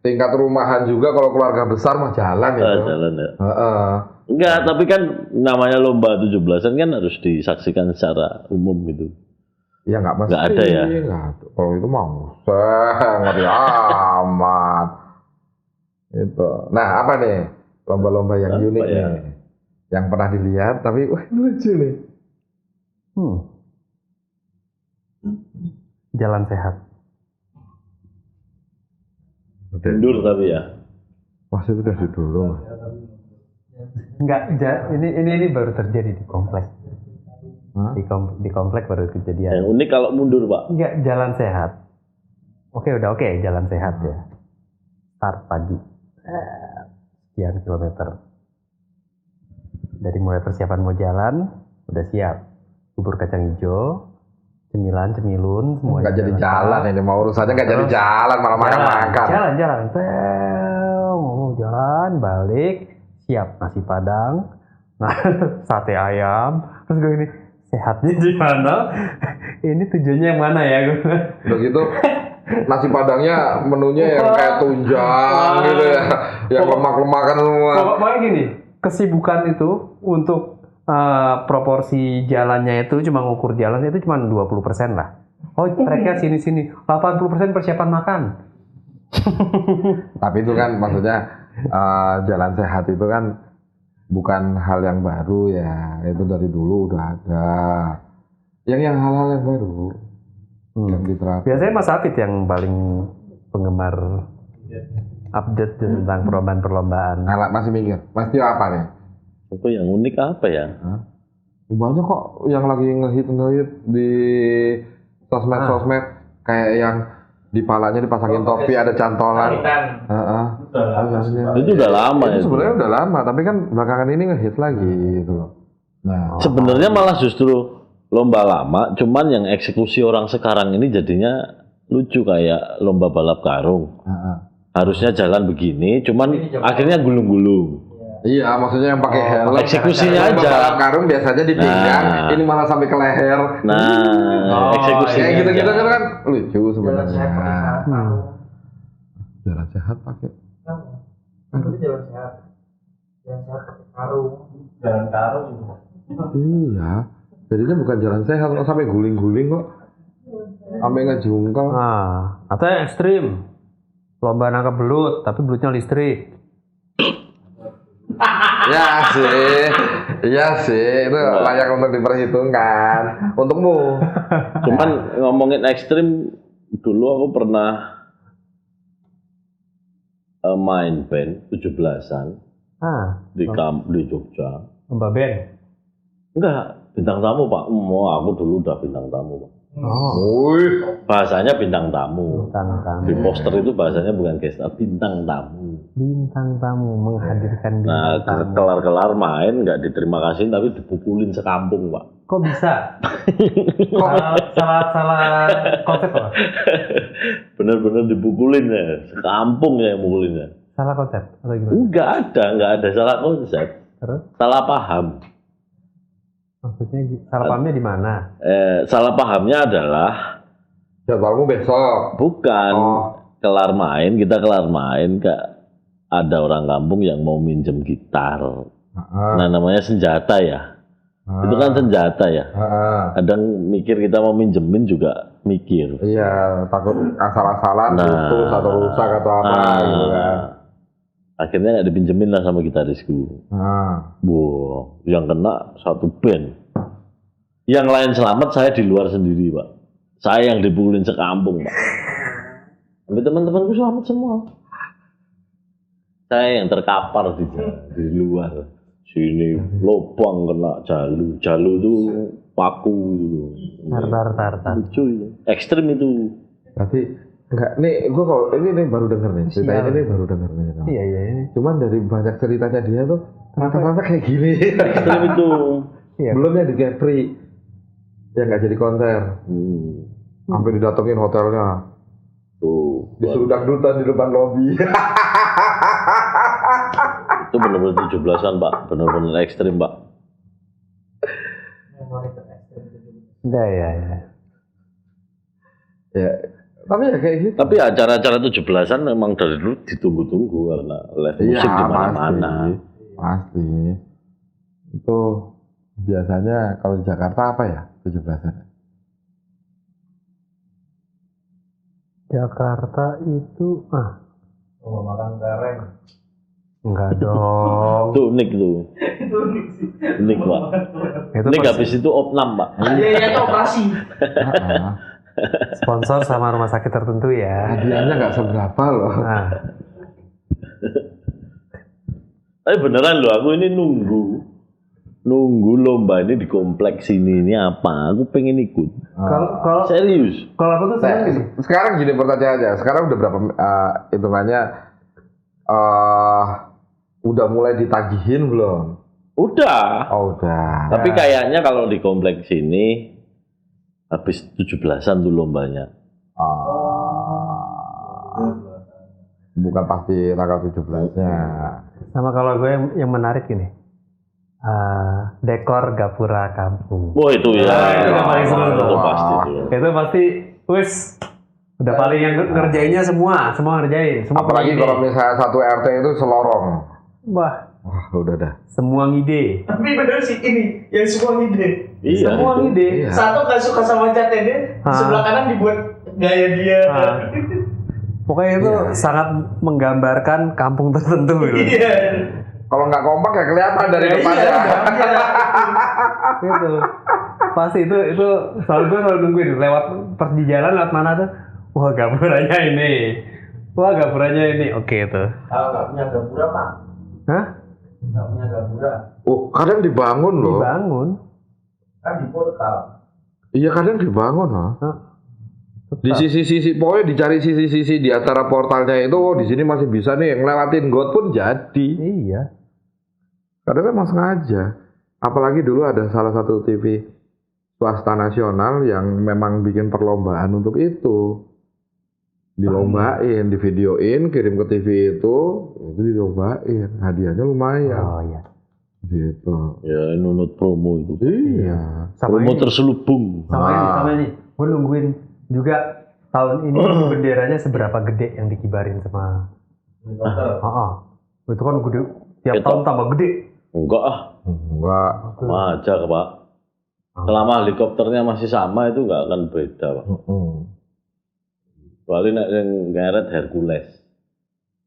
tingkat rumahan juga kalau keluarga besar mah jalan itu. Jalan ya. Enggak, tapi kan namanya lomba 17-an kan harus disaksikan secara umum gitu. Ya nggak mesti. Nggak ada ya? Nggak ada. Kalau itu mah ngeri amat. Itu. Nah apa nih lomba-lomba yang Apa unik ya? nih, yang pernah dilihat tapi wah lucu nih. Jalan sehat. Mundur tapi ya. Wah itu udah dulu. Enggak, ini baru terjadi di komplek. Hah? Di komplek baru kejadian. Yang unik kalau mundur Pak. Enggak, jalan sehat. Oke, jalan sehat ya. Start pagi. Sekian kilometer. Dari mulai persiapan mau jalan, udah siap. Bubur kacang hijau, cemilun semuanya. Nggak jadi jalan ini, mau urusannya nggak jadi jalan, malah makan-makan. Jalan. Mau jalan, balik, siap nasi padang, sate ayam, terus gue ini sehatnya gimana? Ini tujuannya yang mana ya gue? Udah gitu nasi padangnya menunya yang kayak tunjang gitu ya, yang lemak-lemakan semua. Pokoknya gini, kesibukan itu untuk proporsi jalannya itu cuma ngukur jalan itu cuma 20% lah. Oh, tracknya sini-sini, 80% persiapan makan. Tapi itu kan maksudnya jalan sehat itu kan bukan hal yang baru ya, itu dari dulu udah ada. Yang hal-hal yang baru yang diterapkan. Biasanya Mas Afid yang paling penggemar update tentang perlombaan-perlombaan. Anak masih mikir, Mas Tio apa nih? Itu yang unik apa ya? Banyak kok yang lagi ngehit di sosmed kayak yang di palanya dipasangin topi ada cantolan. Itu udah lama ya. Itu sebenarnya udah lama, tapi kan belakangan ini ngehit lagi gitu loh. Nah, sebenarnya malah justru lomba lama, cuman yang eksekusi orang sekarang ini jadinya lucu kayak lomba balap karung. Harusnya jalan begini, cuman akhirnya gulung-gulung. Iya, maksudnya yang pakai helm. Eksekusinya aja. Balap karung biasanya di pinggang, ini malah sampai ke leher. Eksekusinya kayak gitu-gitu aja. kan lucu Jalan sebenarnya. sehat pakai sarung. Jalan sehat pakai. Itu jalan sehat. Jalan sehat pakai sarung. Jalan karung. Iya. Jadinya bukan jalan sehat, kok sampai guling-guling kok. Sampai ngejungkel. Atau yang ekstrim, lomba nangkap belut, tapi belutnya listrik. Iya sih, itu layak untuk diperhitungkan. Untukmu. Cuman ngomongin ekstrim, dulu aku pernah main band 17-an di Jogja. Lomba band. Enggak, bintang tamu Pak. Aku dulu udah bintang tamu Pak. Wih, Bahasanya bintang tamu. Bintang tamu. Di poster itu bahasanya bukan guest star, bintang tamu. Bintang tamu menghadirkan Nah, bintang tamu. kelar-kelar main nggak diterima kasih tapi dipukulin sekampung Pak. Kok bisa? salah konsep apa? Bener-bener dipukulin ya, sekampung ya yang mukulinnya. Salah konsep atau gimana? Nggak ada salah konsep, Terus? salah paham. Maksudnya salah pahamnya di mana? Salah pahamnya adalah jadwalmu besok. bukan kelar main, kita kelar main ada orang kampung yang mau minjem gitar. Nah namanya senjata ya. Itu kan senjata ya. Kadang mikir kita mau minjemin juga mikir. Iya, takut asal-asalan putus atau rusak atau apa gitu kan. Akhirnya nggak dipinjemin lah sama gitarisku. Wow, yang kena satu band. Yang lain selamat, saya di luar sendiri Pak. Saya yang dipukulin sekampung Pak. Tapi teman-temanku selamat semua. Saya yang terkapar di luar. Sini lubang kena jalu itu paku itu. Tar. Lucu itu. Ekstrim itu. Berarti enggak, nih gue kalau ini baru denger nih, cerita ini baru denger nih. Iya. Cuman dari banyak ceritanya dia tuh rata-rata kayak gini. Ekstrim itu. Iya. Belumnya di Capri yang nggak jadi konser, sampai didatengin hotelnya, Tuh. disuruh dangdutan di depan lobi. Itu benar-benar 17-an Pak, benar-benar ekstrim Pak. Ya. Ya, tapi ya kayak gitu. Tapi acara-acara 17-an memang dari dulu ditunggu-tunggu karena live musik di mana-mana. Pasti. Itu biasanya kalau di Jakarta apa ya 17-an? Jakarta itu Makan gareng. enggak dong. Itu unik tuh. Itu unik sih. Unik Pak. Itu Unik habis itu opnam Pak. Iya itu operasi. sponsor sama rumah sakit tertentu ya. Hadiahnya nggak seberapa loh. Tapi beneran loh, aku ini nunggu lomba ini di kompleks ini apa? Aku pengen ikut. Kalau Serius. kalau aku tuh senang gini. Sekarang gini pertanyaannya, sekarang udah berapa hitungannya? Udah mulai ditagihin belum? Udah. Oh udah. Tapi kayaknya kalau di kompleks ini Habis 17-an tuh lombanya. Bukan pasti tanggal 17-nya. Sama kalau gue yang menarik ini, dekor gapura kampung. Oh itu ya. Itu yang paling seru Itu tuh. pasti tuh. Itu pasti, wis udah paling yang ngerjainnya semua ngerjain. Semua Apalagi punya kalau ide. misalnya satu RT itu selorong. Wah, Udah dah. semua ngide. Tapi bener sih ini yang semua ide. Iya. Semua itu. ngide. Iya. Satu nggak suka sama catnya dia, di sebelah kanan dibuat gaya dia. Pokoknya itu sangat menggambarkan kampung tertentu gitu. Iya. Kalau nggak kompak ya kelihatan dari depannya. Gitu. Pasti itu gue selalu nungguin lewat pas di jalan lewat mana tuh. Wah, gapuranya ini. Oke tuh. Kalau nggak punya gapura Pak, Hah? nggak punya gapura Oh, kadang dibangun loh. Dibangun. kan di portal. Iya, kadang dibangun loh. Hah? Di sisi-sisi, pokoknya dicari sisi-sisi di antara portalnya itu, oh di sini masih bisa nih, ngelewatin got pun jadi. Iya. Kadang kan emang sengaja. Apalagi dulu ada salah satu TV swasta nasional yang memang bikin perlombaan untuk itu. Dilombain, divideoin, kirim ke TV itu dilombain. Hadiahnya lumayan. Oh iya. Gitu. Ya nunut promo itu. Iya. Sama Promo ini. terselubung. Sama ini. Gue nungguin juga tahun ini benderanya seberapa gede yang dikibarin sama. Itu kan gede. Tiap Itu. tahun tambah gede. Enggak ah, Enggak. sama aja Pak. Selama helikopternya masih sama itu nggak akan beda Pak. Kecuali nek yang ngeret Hercules.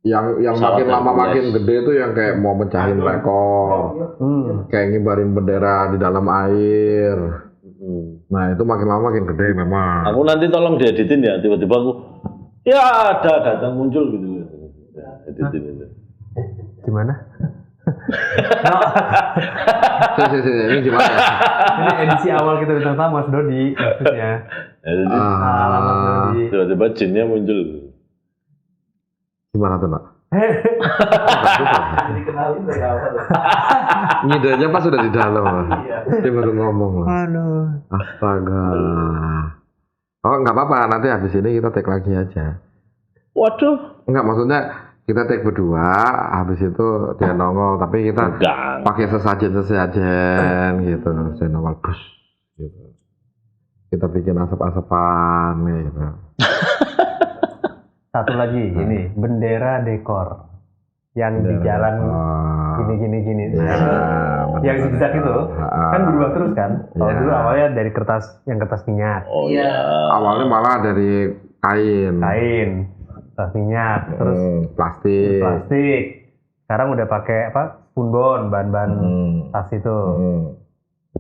Yang Pesawat makin lama Hercules. makin gede tuh yang kayak mau mecahin rekor. Kayak ngibarin bendera di dalam air. Nah itu makin lama makin gede memang. Aku nanti tolong dieditin ya, tiba-tiba aku ya datang muncul gitu. Ya, editin itu. Gimana? Ini gimana ya? Ini edisi awal kita bintang tamu Mas Dodi maksudnya. Editin. Mas Dodi. Tiba-tiba jinnya muncul. Gimana tuh nak? Dikenalin dari awal. Ngidenya pas sudah di dalam lah. Dia baru ngomong lah. Aduh. Astaga. Oh nggak apa-apa, nanti habis ini kita take lagi aja. Waduh. Enggak, maksudnya kita take berdua, habis itu dia nongol, tapi kita Enggak. pakai sesajen gitu, saya nongol bus gitu. Kita bikin asap-asapan gitu. Satu lagi ini bendera dekor yang di jalan gini. Ya, Yang zigzag itu kan berubah terus kan. Kalau dulu awalnya dari kertas minyak, Oh iya. awalnya malah dari kain, kertas minyak, terus plastik. plastik. Sekarang udah pakai spunbon, bahan-bahan tas itu.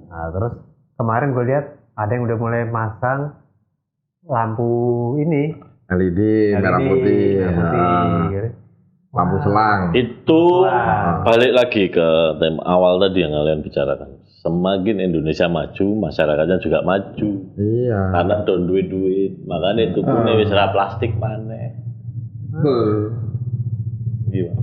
Nah, terus kemarin gue lihat ada yang udah mulai masang lampu ini, LED, merah putih, gitu. lampu selang. Itu Wah. balik lagi ke tema awal tadi yang kalian bicarakan. Semakin Indonesia maju, masyarakatnya juga maju. Iya. Karena don duit, makanya itu punya wis ra plastik maneh. Iya.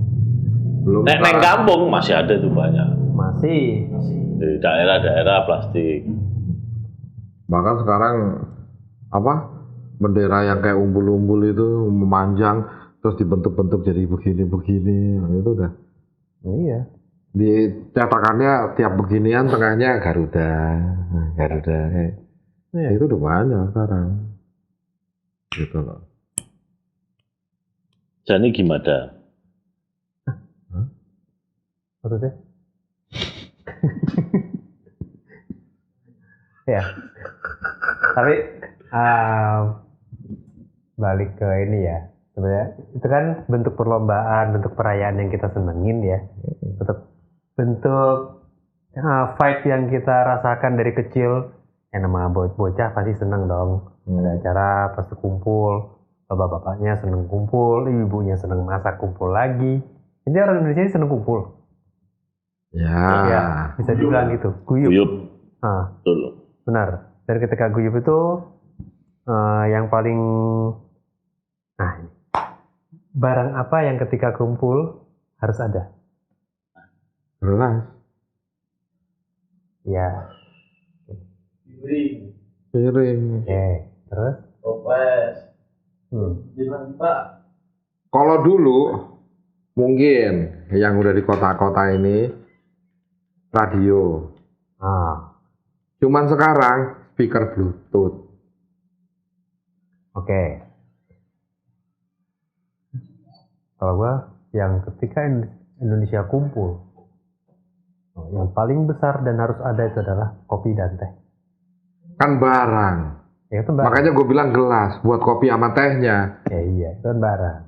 Belum Nek neng kampung masih ada tuh banyak. Masih. Di daerah-daerah plastik. Bahkan sekarang bendera yang kayak umbul-umbul itu memanjang terus dibentuk-bentuk jadi begini-begini. Nah, itu udah. Iya. Di cetakannya tiap beginian tengahnya Garuda. Iya. Itu udah banyak sekarang. Gitu loh. Jadi gimana? Maksudnya? Ya. Tapi balik ke ini ya. Sebenarnya itu kan bentuk perlombaan, bentuk perayaan yang kita senengin ya. Bentuk vibe yang kita rasakan dari kecil. Yang nama bocah pasti seneng dong. Ada acara pasti kumpul. Bapak-bapaknya seneng kumpul, ibunya seneng masak kumpul lagi. Ini orang Indonesia ini seneng kumpul. Ya, bisa dibilang gitu. Guyup. Betul. Benar. Dan ketika guyup itu yang paling ini. Barang apa yang ketika kumpul harus ada? Jelas. Ya. Piring. Oke, terus? Toples. Hmm. Bilang Pak. Kalau dulu mungkin yang udah di kota-kota ini radio. Ah, Cuman sekarang speaker Bluetooth. oke. Kalau gua yang ketika Indonesia kumpul, yang paling besar dan harus ada itu adalah kopi dan teh. Kan barang. Ya itu barang. Makanya gue bilang gelas buat kopi sama tehnya. Ya iya, itu kan barang.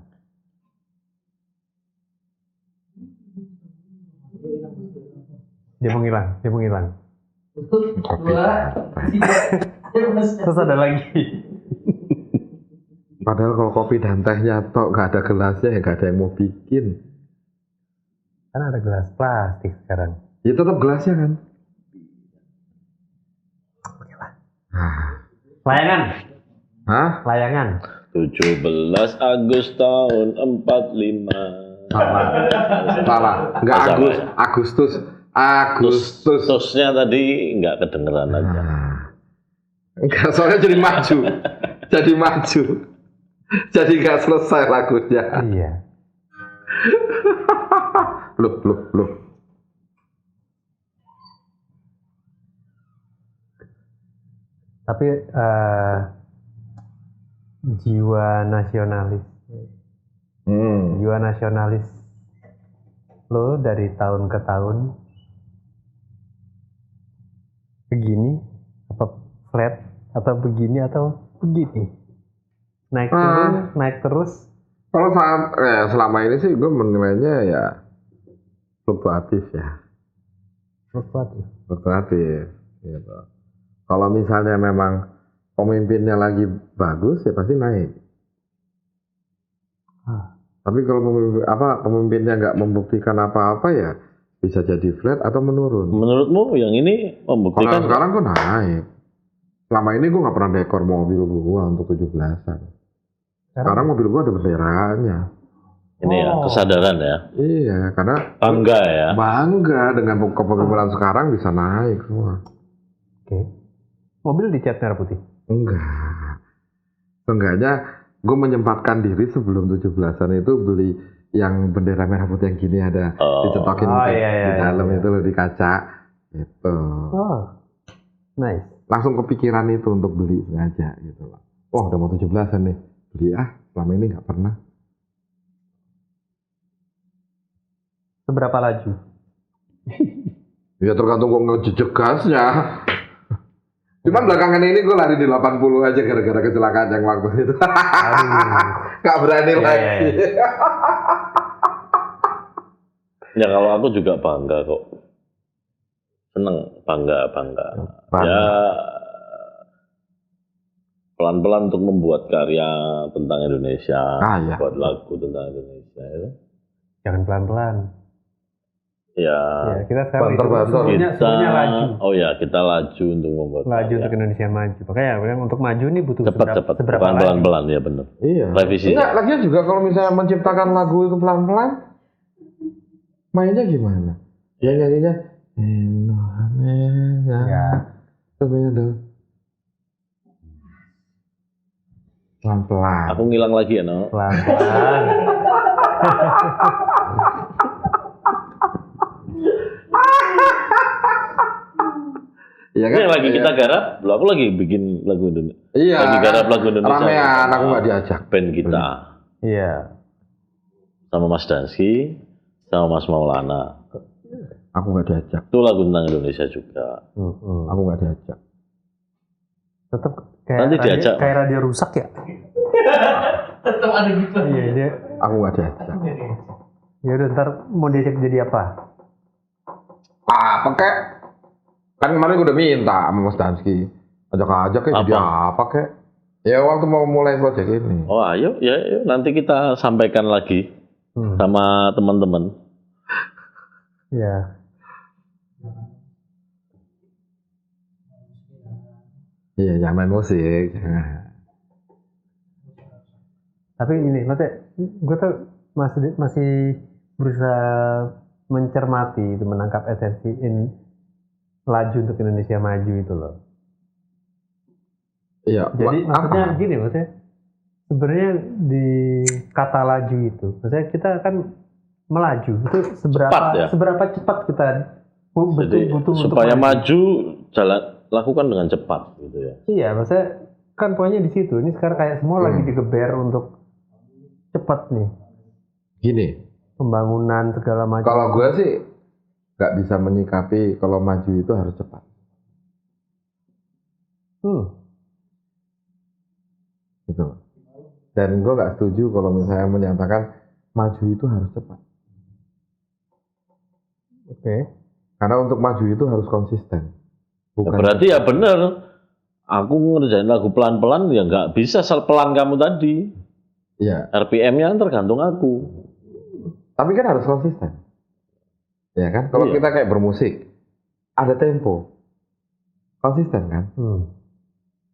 Dia menghilang. Dua. Tiga. Terus ada lagi. Padahal kalau kopi dan tehnya tok gak ada gelasnya ya gak ada yang mau bikin. Kan ada gelas plastik sekarang. Ya tetap gelasnya kan. Layangan. Hah? Layangan. 17 Agustus tahun 45. Salah. Enggak Salah, Agus, ya? Agustus. Agustus. Tusnya tadi nggak kedengeran aja. Enggak, soalnya jadi maju. Jadi maju. Jadi nggak selesai lagunya. Iya. Loh. Tapi jiwa nasionalis lo dari tahun ke tahun begini apa flat atau begini atau begini naik turun naik terus. Kalau selama ini sih gue menilainya ya fluktuatif ya. Fluktuatif gitu. Kalau misalnya memang pemimpinnya lagi bagus ya pasti naik. Tapi kalau pemimpinnya nggak membuktikan apa-apa ya bisa jadi flat atau menurun. Menurutmu yang ini membuktikan? Kalau sekarang gue naik. Selama ini gue nggak pernah dekor mobil gue untuk 17-an. Sekarang mobil gue ada benderanya. Ini ya kesadaran ya. Iya, karena Bangga ya. bangga dengan kepemimpinan sekarang bisa naik semua. Oke. Mobil dicat merah putih. Enggak. Seenggaknya gue menyempatkan diri sebelum 17-an itu beli yang bendera merah putih yang gini ada dicetokin di dalam itu loh di kaca gitu. Oh, nice. Langsung kepikiran itu untuk beli sengaja gitu loh. Wah udah mau 17-an nih, beli selama ini nggak pernah. Seberapa laju? Ya tergantung gue ngejejek gasnya. Cuman belakangan ini gue lari di 80 aja gara-gara kecelakaan yang waktu itu. Gak berani lagi. Ya kalau aku juga bangga kok. Seneng, bangga. Ya pelan-pelan untuk membuat karya tentang Indonesia, Iya. buat lagu tentang Indonesia. Ya. Jangan pelan-pelan. Ya, kita sekarang Banter-banter. semuanya laju. Oh ya, kita laju untuk membuat Laju karya. untuk Indonesia maju. Makanya untuk maju nih butuh Cepat, seberapa laju. pelan-pelan ya benar. Iya. Revisi. Enggak, lagian juga kalau misalnya menciptakan lagu itu pelan-pelan, mainnya gimana? Ya nyanyinya Indonesia. Ya. Terus mainnya tuh pelan-pelan. Aku ngilang lagi ya, no? Pelan-pelan. Iya Ini lagi kita garap, aku lagi bikin lagu Indonesia. Iya. Lagi garap lagu Indonesia. Ramean, aku nggak diajak. Band kita. Iya. Sama Mas Danski, sama Mas Maulana. Aku nggak diajak. Itu lagu tentang Indonesia juga. Aku nggak diajak. Tetap kayak Nanti radio, diajak. kayak radio rusak ya. Tetap ada gitu. Iya dia. Aku nggak diajak. Ya udah ntar mau diajak jadi apa? Apa kek? Kan kemarin gue udah minta sama Mas Danski. Ajak-ajak kayak jadi apa kek? Ya waktu mau mulai proyek ini. Oh ayo, ya nanti kita sampaikan lagi sama teman-teman. Ya. Iya, jangan main musik. Tapi ini, maksudnya gue tuh masih berusaha mencermati itu, menangkap esensi laju untuk Indonesia maju itu loh. Iya. Jadi maksudnya apa? gini, maksudnya sebenarnya di kata laju itu, maksudnya kita kan melaju itu seberapa cepat kita Jadi butuh untuk supaya maju jalan lakukan dengan cepat gitu ya. Iya, maksudnya kan poinnya di situ. Ini sekarang kayak semua lagi digeber untuk cepat nih Gini, pembangunan segala macam. kalau gue sih nggak bisa menyikapi kalau maju itu harus cepat. Gitu. Dan gue nggak setuju kalau misalnya menyatakan maju itu harus cepat. Oke. Karena untuk maju itu harus konsisten. Ya, berarti ya bener. Aku ngerjain lagu pelan-pelan ya nggak bisa pelan kamu tadi. Iya. RPM-nya tergantung aku. Tapi kan harus konsisten. Ya kan? Kalau kita kayak bermusik, ada tempo. Konsisten kan?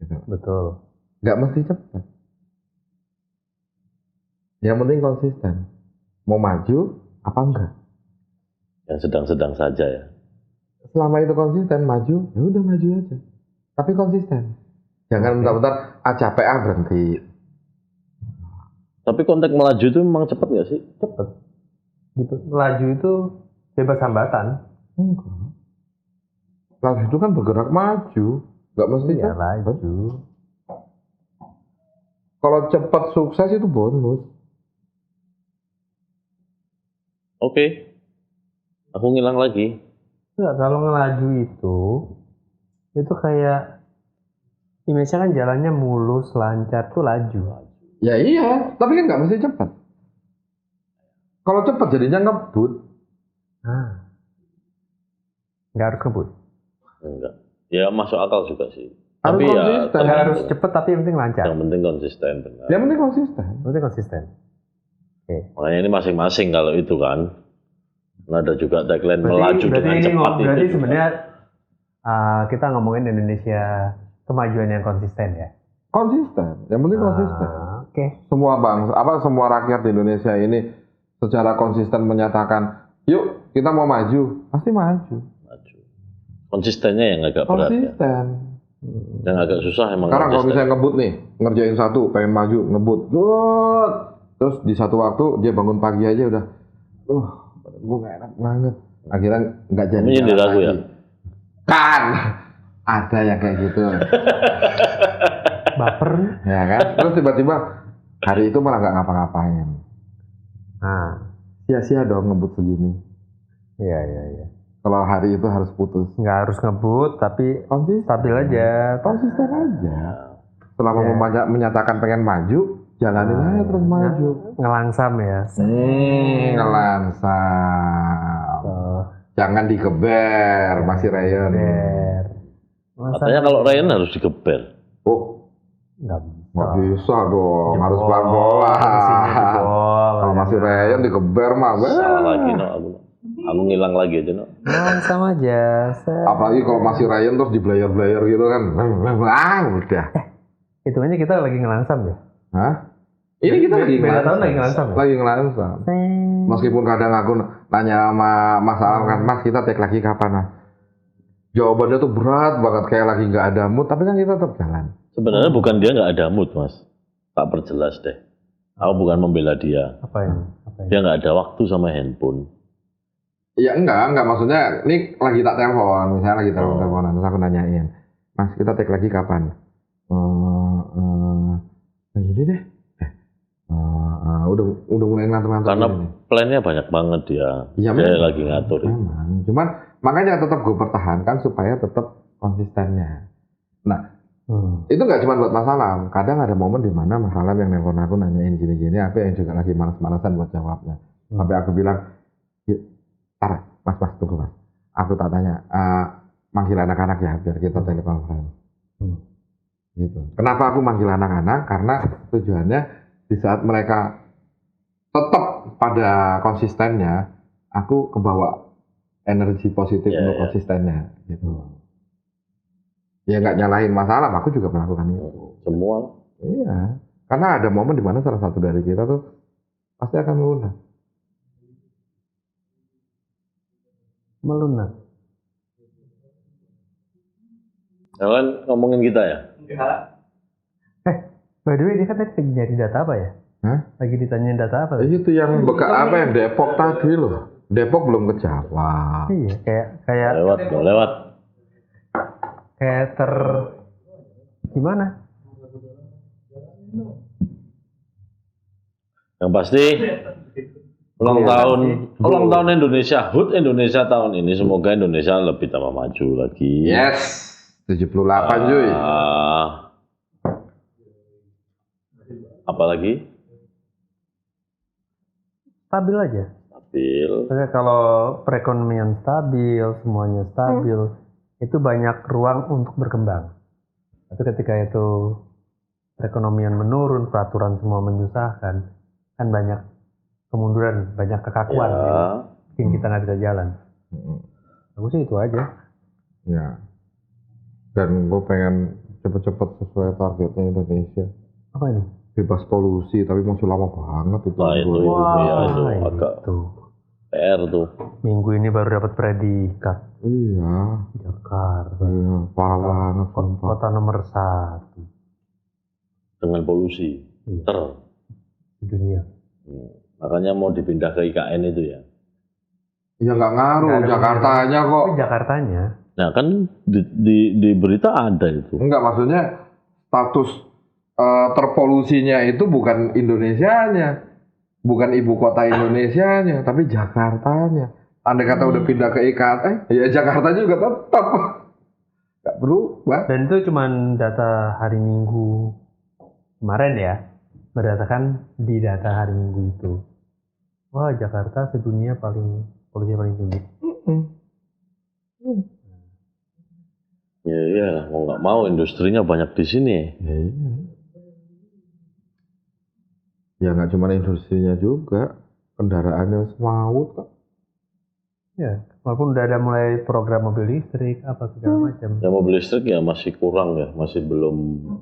Gitu. Betul. Nggak mesti cepat. Yang penting konsisten. Mau maju apa enggak? Yang sedang-sedang saja ya. Selama itu konsisten maju, ya udah maju aja. Tapi konsisten. Jangan bentar-bentar capek berhenti. Tapi konteks melaju itu memang cepat nggak sih? Cepet. Gitu. Laju itu bebas hambatan. Enggak. Laju itu kan bergerak maju, nggak mesti Iya, cepat. laju. Kalau cepat sukses itu bonus. Oke. Aku ngilang lagi. Enggak, kalau ngelaju itu kayak image-nya kan jalannya mulus, lancar tuh laju. Ya iya, tapi kan nggak mesti cepat. Kalau cepat jadinya ngebut. Nggak harus ngebut. Enggak. Ya masuk akal juga sih. Harus Tapi ya konsisten. Nggak harus cepet tapi yang penting lancar. yang penting konsisten benar. Yang penting konsisten. Yang penting konsisten. Oke. Makanya ini masing-masing kalau itu kan. Ada juga tagline melaju dengan cepat itu. Berarti juga. sebenarnya kita ngomongin Indonesia kemajuan yang konsisten ya. Konsisten. Yang penting konsisten. Oke. Semua bangsa, semua rakyat di Indonesia ini secara konsisten menyatakan, yuk kita mau maju, pasti maju. Maju. Konsistennya yang agak berat ya. Konsisten. Yang agak susah emang Sekarang kalau konsisten. misalnya ngebut nih, ngerjain satu, pengen maju, ngebut, But! Terus di satu waktu dia bangun pagi aja udah, gue gak enak banget. Akhirnya nggak jadi. Ini nyindir aku ya? Kan, ada yang kayak gitu. Baper. Ya kan? Terus tiba-tiba hari itu malah nggak ngapa-ngapain. Sia-sia dong ngebut segini. Iya. Kalau hari itu harus putus. Nggak harus ngebut tapi Konsisten. stabil aja. Konsisten aja. Selama menyatakan pengen maju, jalanin aja terus maju. Ngelangsam ya. Ngelansam. Jangan digeber, masih Ryan. Katanya kalau Ryan harus digeber. Nggak bisa dong, harus Jebol, pelan-pelan. jebol. Kalau masih Ryan digeber mah, Salah lagi no aku ngilang lagi aja no. Ngelangsam aja. apalagi kalau masih Ryan terus di blayer gitu kan, udah. Hitungannya kita lagi ngelangsam ya. Hah? Ini kita lagi beda tahun lagi ngelansam ya? Lagi ngelansam. Meskipun kadang aku nanya sama Mas Alam kan, Mas kita take lagi kapan Mas? Jawabannya tuh berat banget kayak lagi nggak ada mood, tapi kan kita tetap jalan. Sebenarnya bukan dia nggak ada mood mas. Tak perjelas deh. Aku bukan membela dia. Apa ini? Dia nggak ada waktu sama handphone. Ya enggak maksudnya ini lagi tak telepon, misalnya lagi teleponan terus aku nanyain, Mas kita take lagi kapan? Jadi deh. Udah mulai ngatur-ngatur. Karena plannya banyak banget dia. Ya, dia lagi ngatur. Memang. Cuman makanya tetap gue pertahankan supaya tetap konsistennya. Nah, itu nggak cuma buat Mas Alam. Kadang ada momen di mana Mas Alam yang nelpon aku nanyain gini-gini, aku yang juga lagi malas-malasan buat jawabnya. Sampai aku bilang, Tar, Mas tunggu Mas. Aku tak tanya, manggil anak-anak ya biar kita telekonferensi. Gitu. Kenapa aku manggil anak-anak? Karena tujuannya di saat mereka tetap pada konsistennya, aku kebawa energi positif untuk konsistennya. Gitu. Ya nggak nyalahin masalah, aku juga melakukan itu. Semua. Iya. Karena ada momen di mana salah satu dari kita tuh pasti akan melunak. Melunak. Kalian ngomongin kita ya? Enggak. By the way, dia kan tadi lagi nyari data apa ya? Hah? Lagi ditanyain data apa? Itu yang bekas apa yang Depok tadi loh. Depok belum kejawab. Iya, kayak Lewat. kayak gimana? Yang pasti ulang tahun Indonesia, HUT Indonesia tahun ini, semoga Indonesia lebih tambah maju lagi. Yes, 78 cuy. Apalagi? Stabil aja. Stabil. Maksudnya kalau perekonomian stabil, semuanya stabil, itu banyak ruang untuk berkembang. Tapi ketika itu perekonomian menurun, peraturan semua menyusahkan, kan banyak kemunduran, banyak kekakuan, bikin kita nggak bisa jalan. Aku sih itu aja. Ya. Dan gue pengen cepet-cepet sesuai targetnya Indonesia. Apa ini? Bebas polusi, tapi masih lama banget itu. Nah, itu agak itu. PR tuh. Minggu ini baru dapat predikat. Iya. Jakarta. Iya, parah banget. Kota nomor 1 Dengan polusi. di dunia. Makanya mau dipindah ke IKN itu ya. Ya nggak ngaruh, Jakartanya kok. Tapi Jakartanya. Nah kan di berita ada itu. Enggak, maksudnya status terpolusinya itu bukan Indonesianya, bukan ibu kota Indonesianya, tapi Jakartanya. Andai kata udah pindah ke IKN, ya Jakarta juga tetap nggak berubah. Dan itu cuma data hari Minggu kemarin ya, berdasarkan di data hari Minggu itu. Wah, Jakarta sedunia polusi paling tinggi. Ya iya, mau nggak mau industrinya banyak di sini. Ya, iya. Ya nggak cuma industrinya juga, kendaraannya semawut kok. Ya, walaupun udah ada mulai program mobil listrik apa segala macam. Ya mobil listrik ya masih kurang ya, masih belum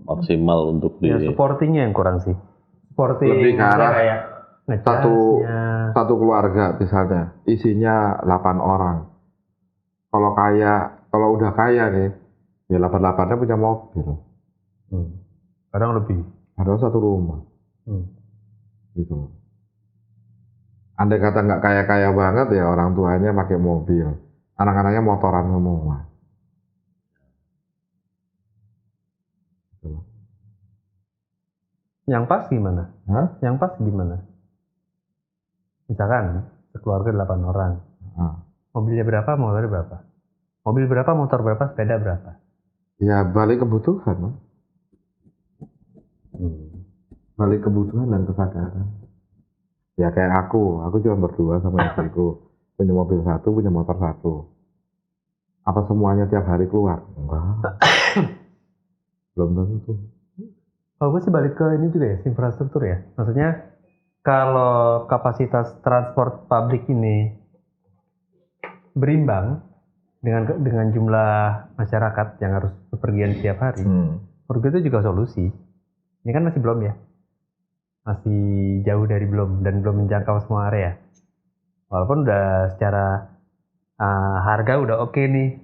maksimal untuk Ya supportingnya yang kurang sih. Supporting lebih ke arah kayak satu keluarga misalnya isinya 8 orang. Kalau udah kaya nih, ya 8-8-nya punya mobil. Kadang lebih. Ada satu rumah. Gitu. Andai kata nggak kaya-kaya banget ya orang tuanya pakai mobil, anak-anaknya motoran semua. Yang pas gimana? Hah? Yang pas gimana? Misalkan sekeluarga 8 orang. Mobilnya berapa, motornya berapa? Mobil berapa, motor berapa, sepeda berapa? Ya balik kebutuhan, Mas. Balik kebutuhan dan kesadaran. Ya kayak aku cuma berdua sama istriku, punya mobil 1, punya motor 1. Apa semuanya tiap hari keluar? Enggak. Belum tentu. Kalau gue sih balik ke ini juga ya, infrastruktur ya. Maksudnya kalau kapasitas transport publik ini berimbang dengan jumlah masyarakat yang harus bepergian setiap hari, menurut gue itu juga solusi. Ini kan masih belum ya, masih jauh dari belum dan belum menjangkau semua area. Walaupun udah secara harga udah oke nih,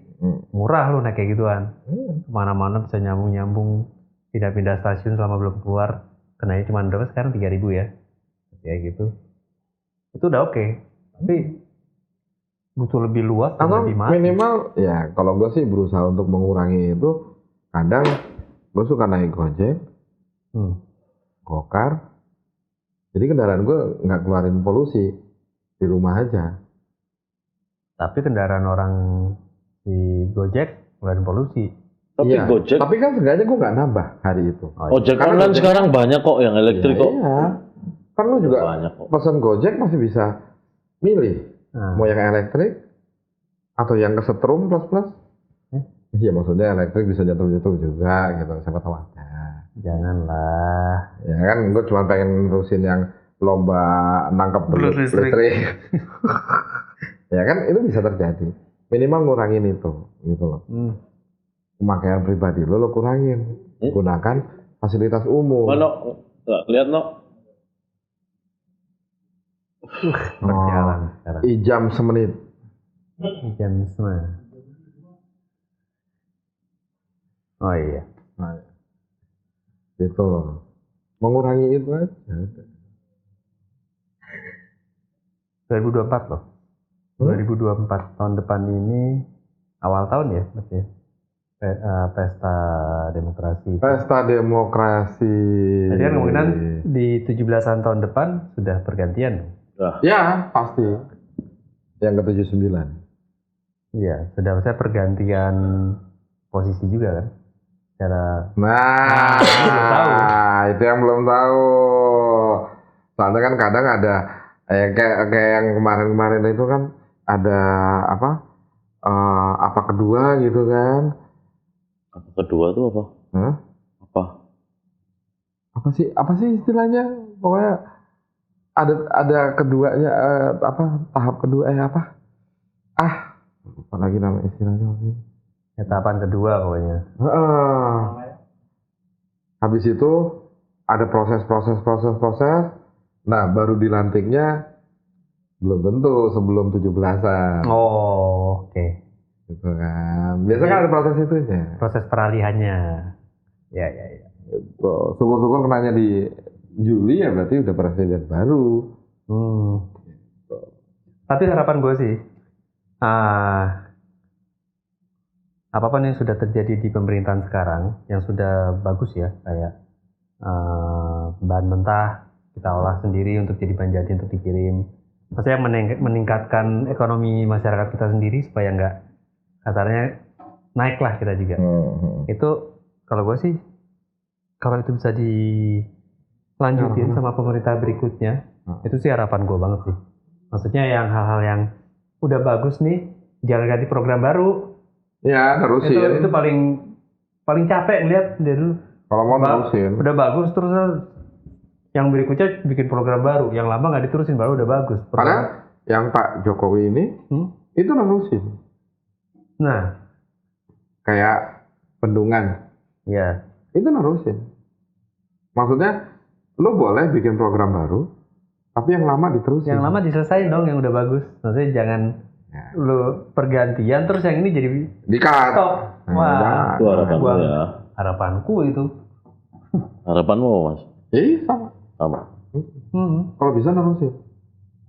murah loh naik kayak gituan. Kemana-mana bisa nyambung, pindah-pindah stasiun selama belum keluar. Kenanya cuma berapa sekarang 3.000 ya, kayak gitu. Itu udah oke. Tapi butuh lebih luas dan atau lebih masif. minimal ya kalau gue sih berusaha untuk mengurangi itu. Kadang gue suka naik Gojek, Gokar, jadi kendaraan gue nggak keluarin polusi, di rumah aja. Tapi kendaraan orang di Gojek keluarin polusi. Tapi iya, Gojek, tapi kan seenggaknya gue nggak nambah hari itu. ojek online sekarang banyak kok yang elektrik kok. Iya, kan lu juga Banyak kok. pesan Gojek masih bisa milih. Mau yang elektrik atau yang kesetrum plus. Iya, maksudnya elektrik bisa jatuh juga gitu, siapa tahu aja. Janganlah. Ya kan, gue cuma pengen nerusin yang lomba nangkep belut listrik. Ya kan, itu bisa terjadi. Minimal ngurangin itu, gitu loh. Pemakaian pribadi lo kurangin. Gunakan fasilitas umum. Mana? Nggak lihat no? Berjalan sekarang. Ijam semenit. Jam semua. Oh iya. Nah, Gitu loh. Mengurangi itu aja. 2024 loh. 2024 tahun depan ini awal tahun ya, berarti ya. Pesta demokrasi. Pesta demokrasi. Jadi kan kemungkinan di 17-an tahun depan sudah pergantian. Ya, pasti. Yang ke-79. Iya, sudah saya pergantian posisi juga kan. Secara Nah, tahu. itu yang belum tahu. Soalnya kan kadang ada kayak yang kemarin-kemarin itu kan ada apa kedua gitu kan? Apa kedua tuh apa? Hah? Apa? Apa sih istilahnya? Pokoknya ada keduanya tahap kedua apa? Lupa lagi nama istilahnya. Etapan kedua pokoknya. Habis itu ada proses. Nah, baru dilantiknya belum tentu sebelum 17-an. Oh, oke. Gitu kan. Biasanya kan ada proses itunya. Proses peralihannya. Ya. Gitu. Syukur-syukur kenanya di Juli ya berarti udah presiden baru. Gitu. Tapi harapan gue sih, apapun yang sudah terjadi di pemerintahan sekarang, yang sudah bagus ya, kayak bahan mentah kita olah sendiri untuk jadi bahan jadi untuk dikirim. Maksudnya meningkatkan ekonomi masyarakat kita sendiri supaya nggak kasarnya naik lah kita juga. Itu kalau gue sih, kalau itu bisa dilanjutin sama pemerintah berikutnya, itu sih harapan gue banget sih. Maksudnya yang hal-hal yang udah bagus nih, jangan ganti program baru. Ya, terusin. Itu paling capek ngeliat dia dulu. Kalau mau terusin. Udah bagus terus yang berikutnya bikin program baru, yang lama nggak diterusin baru udah bagus. Karena yang Pak Jokowi ini itu nerusin. Nah, kayak bendungan. Ya. Itu nerusin. Maksudnya lu boleh bikin program baru, tapi yang lama diterusin. Yang lama diselesain dong, yang udah bagus. Maksudnya jangan lu pergantian terus yang ini jadi di-cut. Stop. Wah, Itu harapanmu ya. Harapanku itu. Harapanmu Mas? Sama. Kalau bisa nerusin.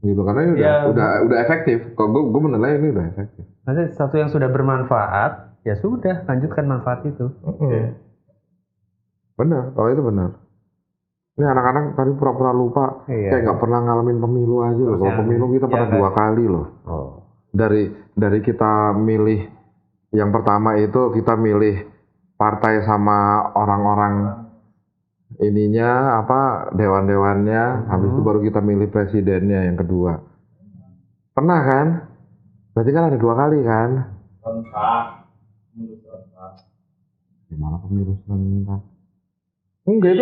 Gitu karena ini udah efektif. Kalau gue menilai ini udah efektif. Maksudnya sesuatu yang sudah bermanfaat, ya sudah lanjutkan manfaat itu. Benar, kalau itu benar. Ini anak-anak tadi pura-pura lupa, kayak nggak pernah ngalamin pemilu aja loh. Kalau pemilu kita pernah 2 kali loh. Dari kita milih yang pertama itu kita milih partai sama orang-orang ininya dewan-dewannya, habis itu baru kita milih presidennya yang kedua. Pernah kan? Berarti kan ada 2 kali kan? Gimana pemilu serentak? Enggak, itu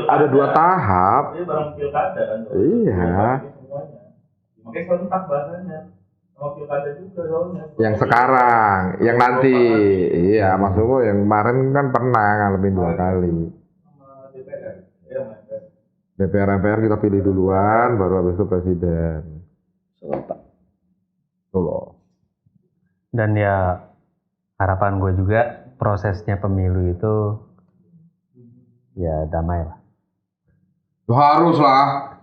ada dua tahap. Ini barang pilkada kan. Iya. Makanya serentak bahasanya. Sama pilkada juga soalnya. Yang sekarang, yang nanti. Iya, maksudku yang kemarin kan pernah ngalamin 2 kali. Sama DPR. Iya, DPR MPR kita pilih duluan, baru habis itu presiden. Serentak. Tuh loh. Dan ya harapan gue juga prosesnya pemilu itu ya damai lah. Harus lah.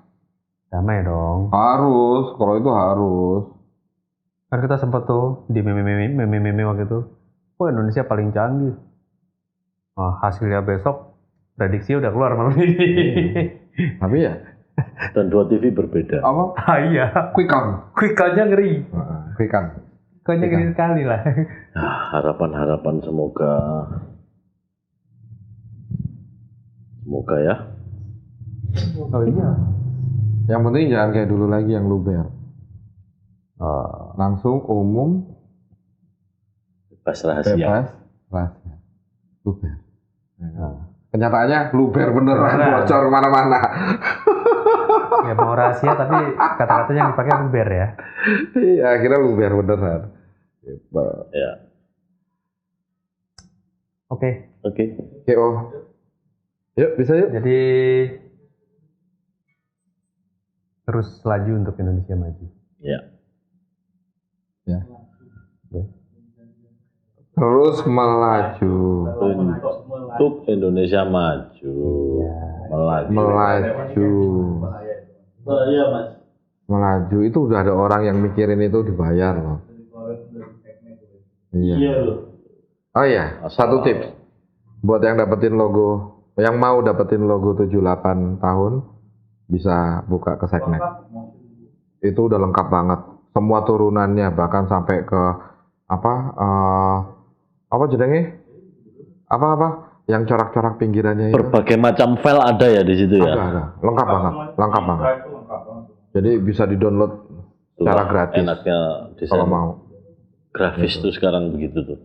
Damai dong. Harus, kalau itu harus. Kan kita sempat tuh di meme waktu itu, Indonesia paling canggih. Hasilnya besok, prediksi udah keluar malam ini. Tapi ya. Dan 2 TV berbeda. Apa? Iya. Quick count. Quick count-nya ngeri. Quick count. Quick-nya ngeri sekali lah. Harapan semoga ya. Oh iya. Yang penting jangan kayak dulu lagi yang luber. Langsung umum, Bebas rahasia. Luber. Kenyataannya luber beneran, bocor kemana-mana. Ya mau rahasia tapi kata-katanya yang dipakai luber ya. Iya, akhirnya luber beneran. Ya. Oke. Yuk, bisa yuk. Jadi terus laju untuk Indonesia maju. Ya. Terus melaju. Untuk Indonesia maju. Melaju. Iya mas. Melaju itu udah ada orang yang mikirin itu dibayar loh. Iya Iya. loh. Oh iya, satu tips buat yang dapetin logo, yang mau dapetin logo 78 tahun bisa buka ke Seknek. Itu udah lengkap banget. Semua turunannya bahkan sampai ke apa jadinya? Apa yang corak-corak pinggirannya itu. Berbagai macam file ada ya di situ ya. Ada, lengkap banget, lengkap banget. Jadi bisa di-download secara gratis Enaknya desain kalau mau. grafis tuh sekarang begitu tuh.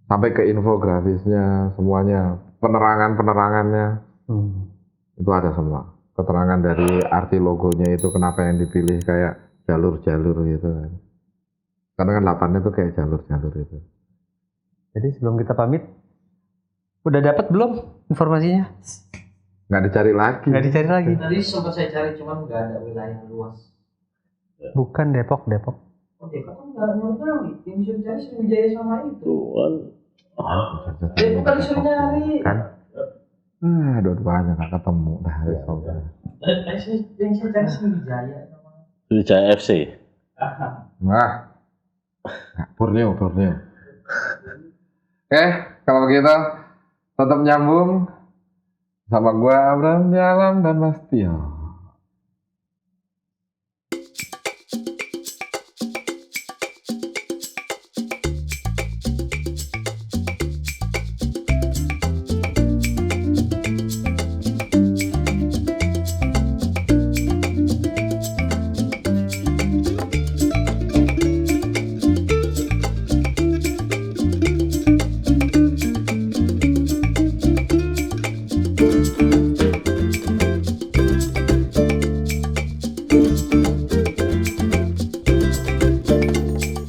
Sampai ke infografisnya, semuanya, penerangannya itu ada semua. Keterangan dari arti logonya itu kenapa yang dipilih kayak jalur-jalur gitu kan. Karena kan 8-nya tuh kayak jalur-jalur itu. Jadi sebelum kita pamit, udah dapat belum informasinya? Nggak dicari lagi. Nggak dicari lagi. Tadi sempat saya cari cuman nggak ada wilayah luas. Bukan Depok. Oh Depok kan nggak nyari, yang bisa dicari Sriwijaya sama itu. Tuhan. Depok kan disuruh nyari. Kan? Dua-duanya nggak ketemu. Nah, Yang saya cari Sriwijaya sama. Sriwijaya FC. Nah, Borneo. Oke, kalau begitu tetap nyambung sama gua Abraham Jalam dan Mas Tio.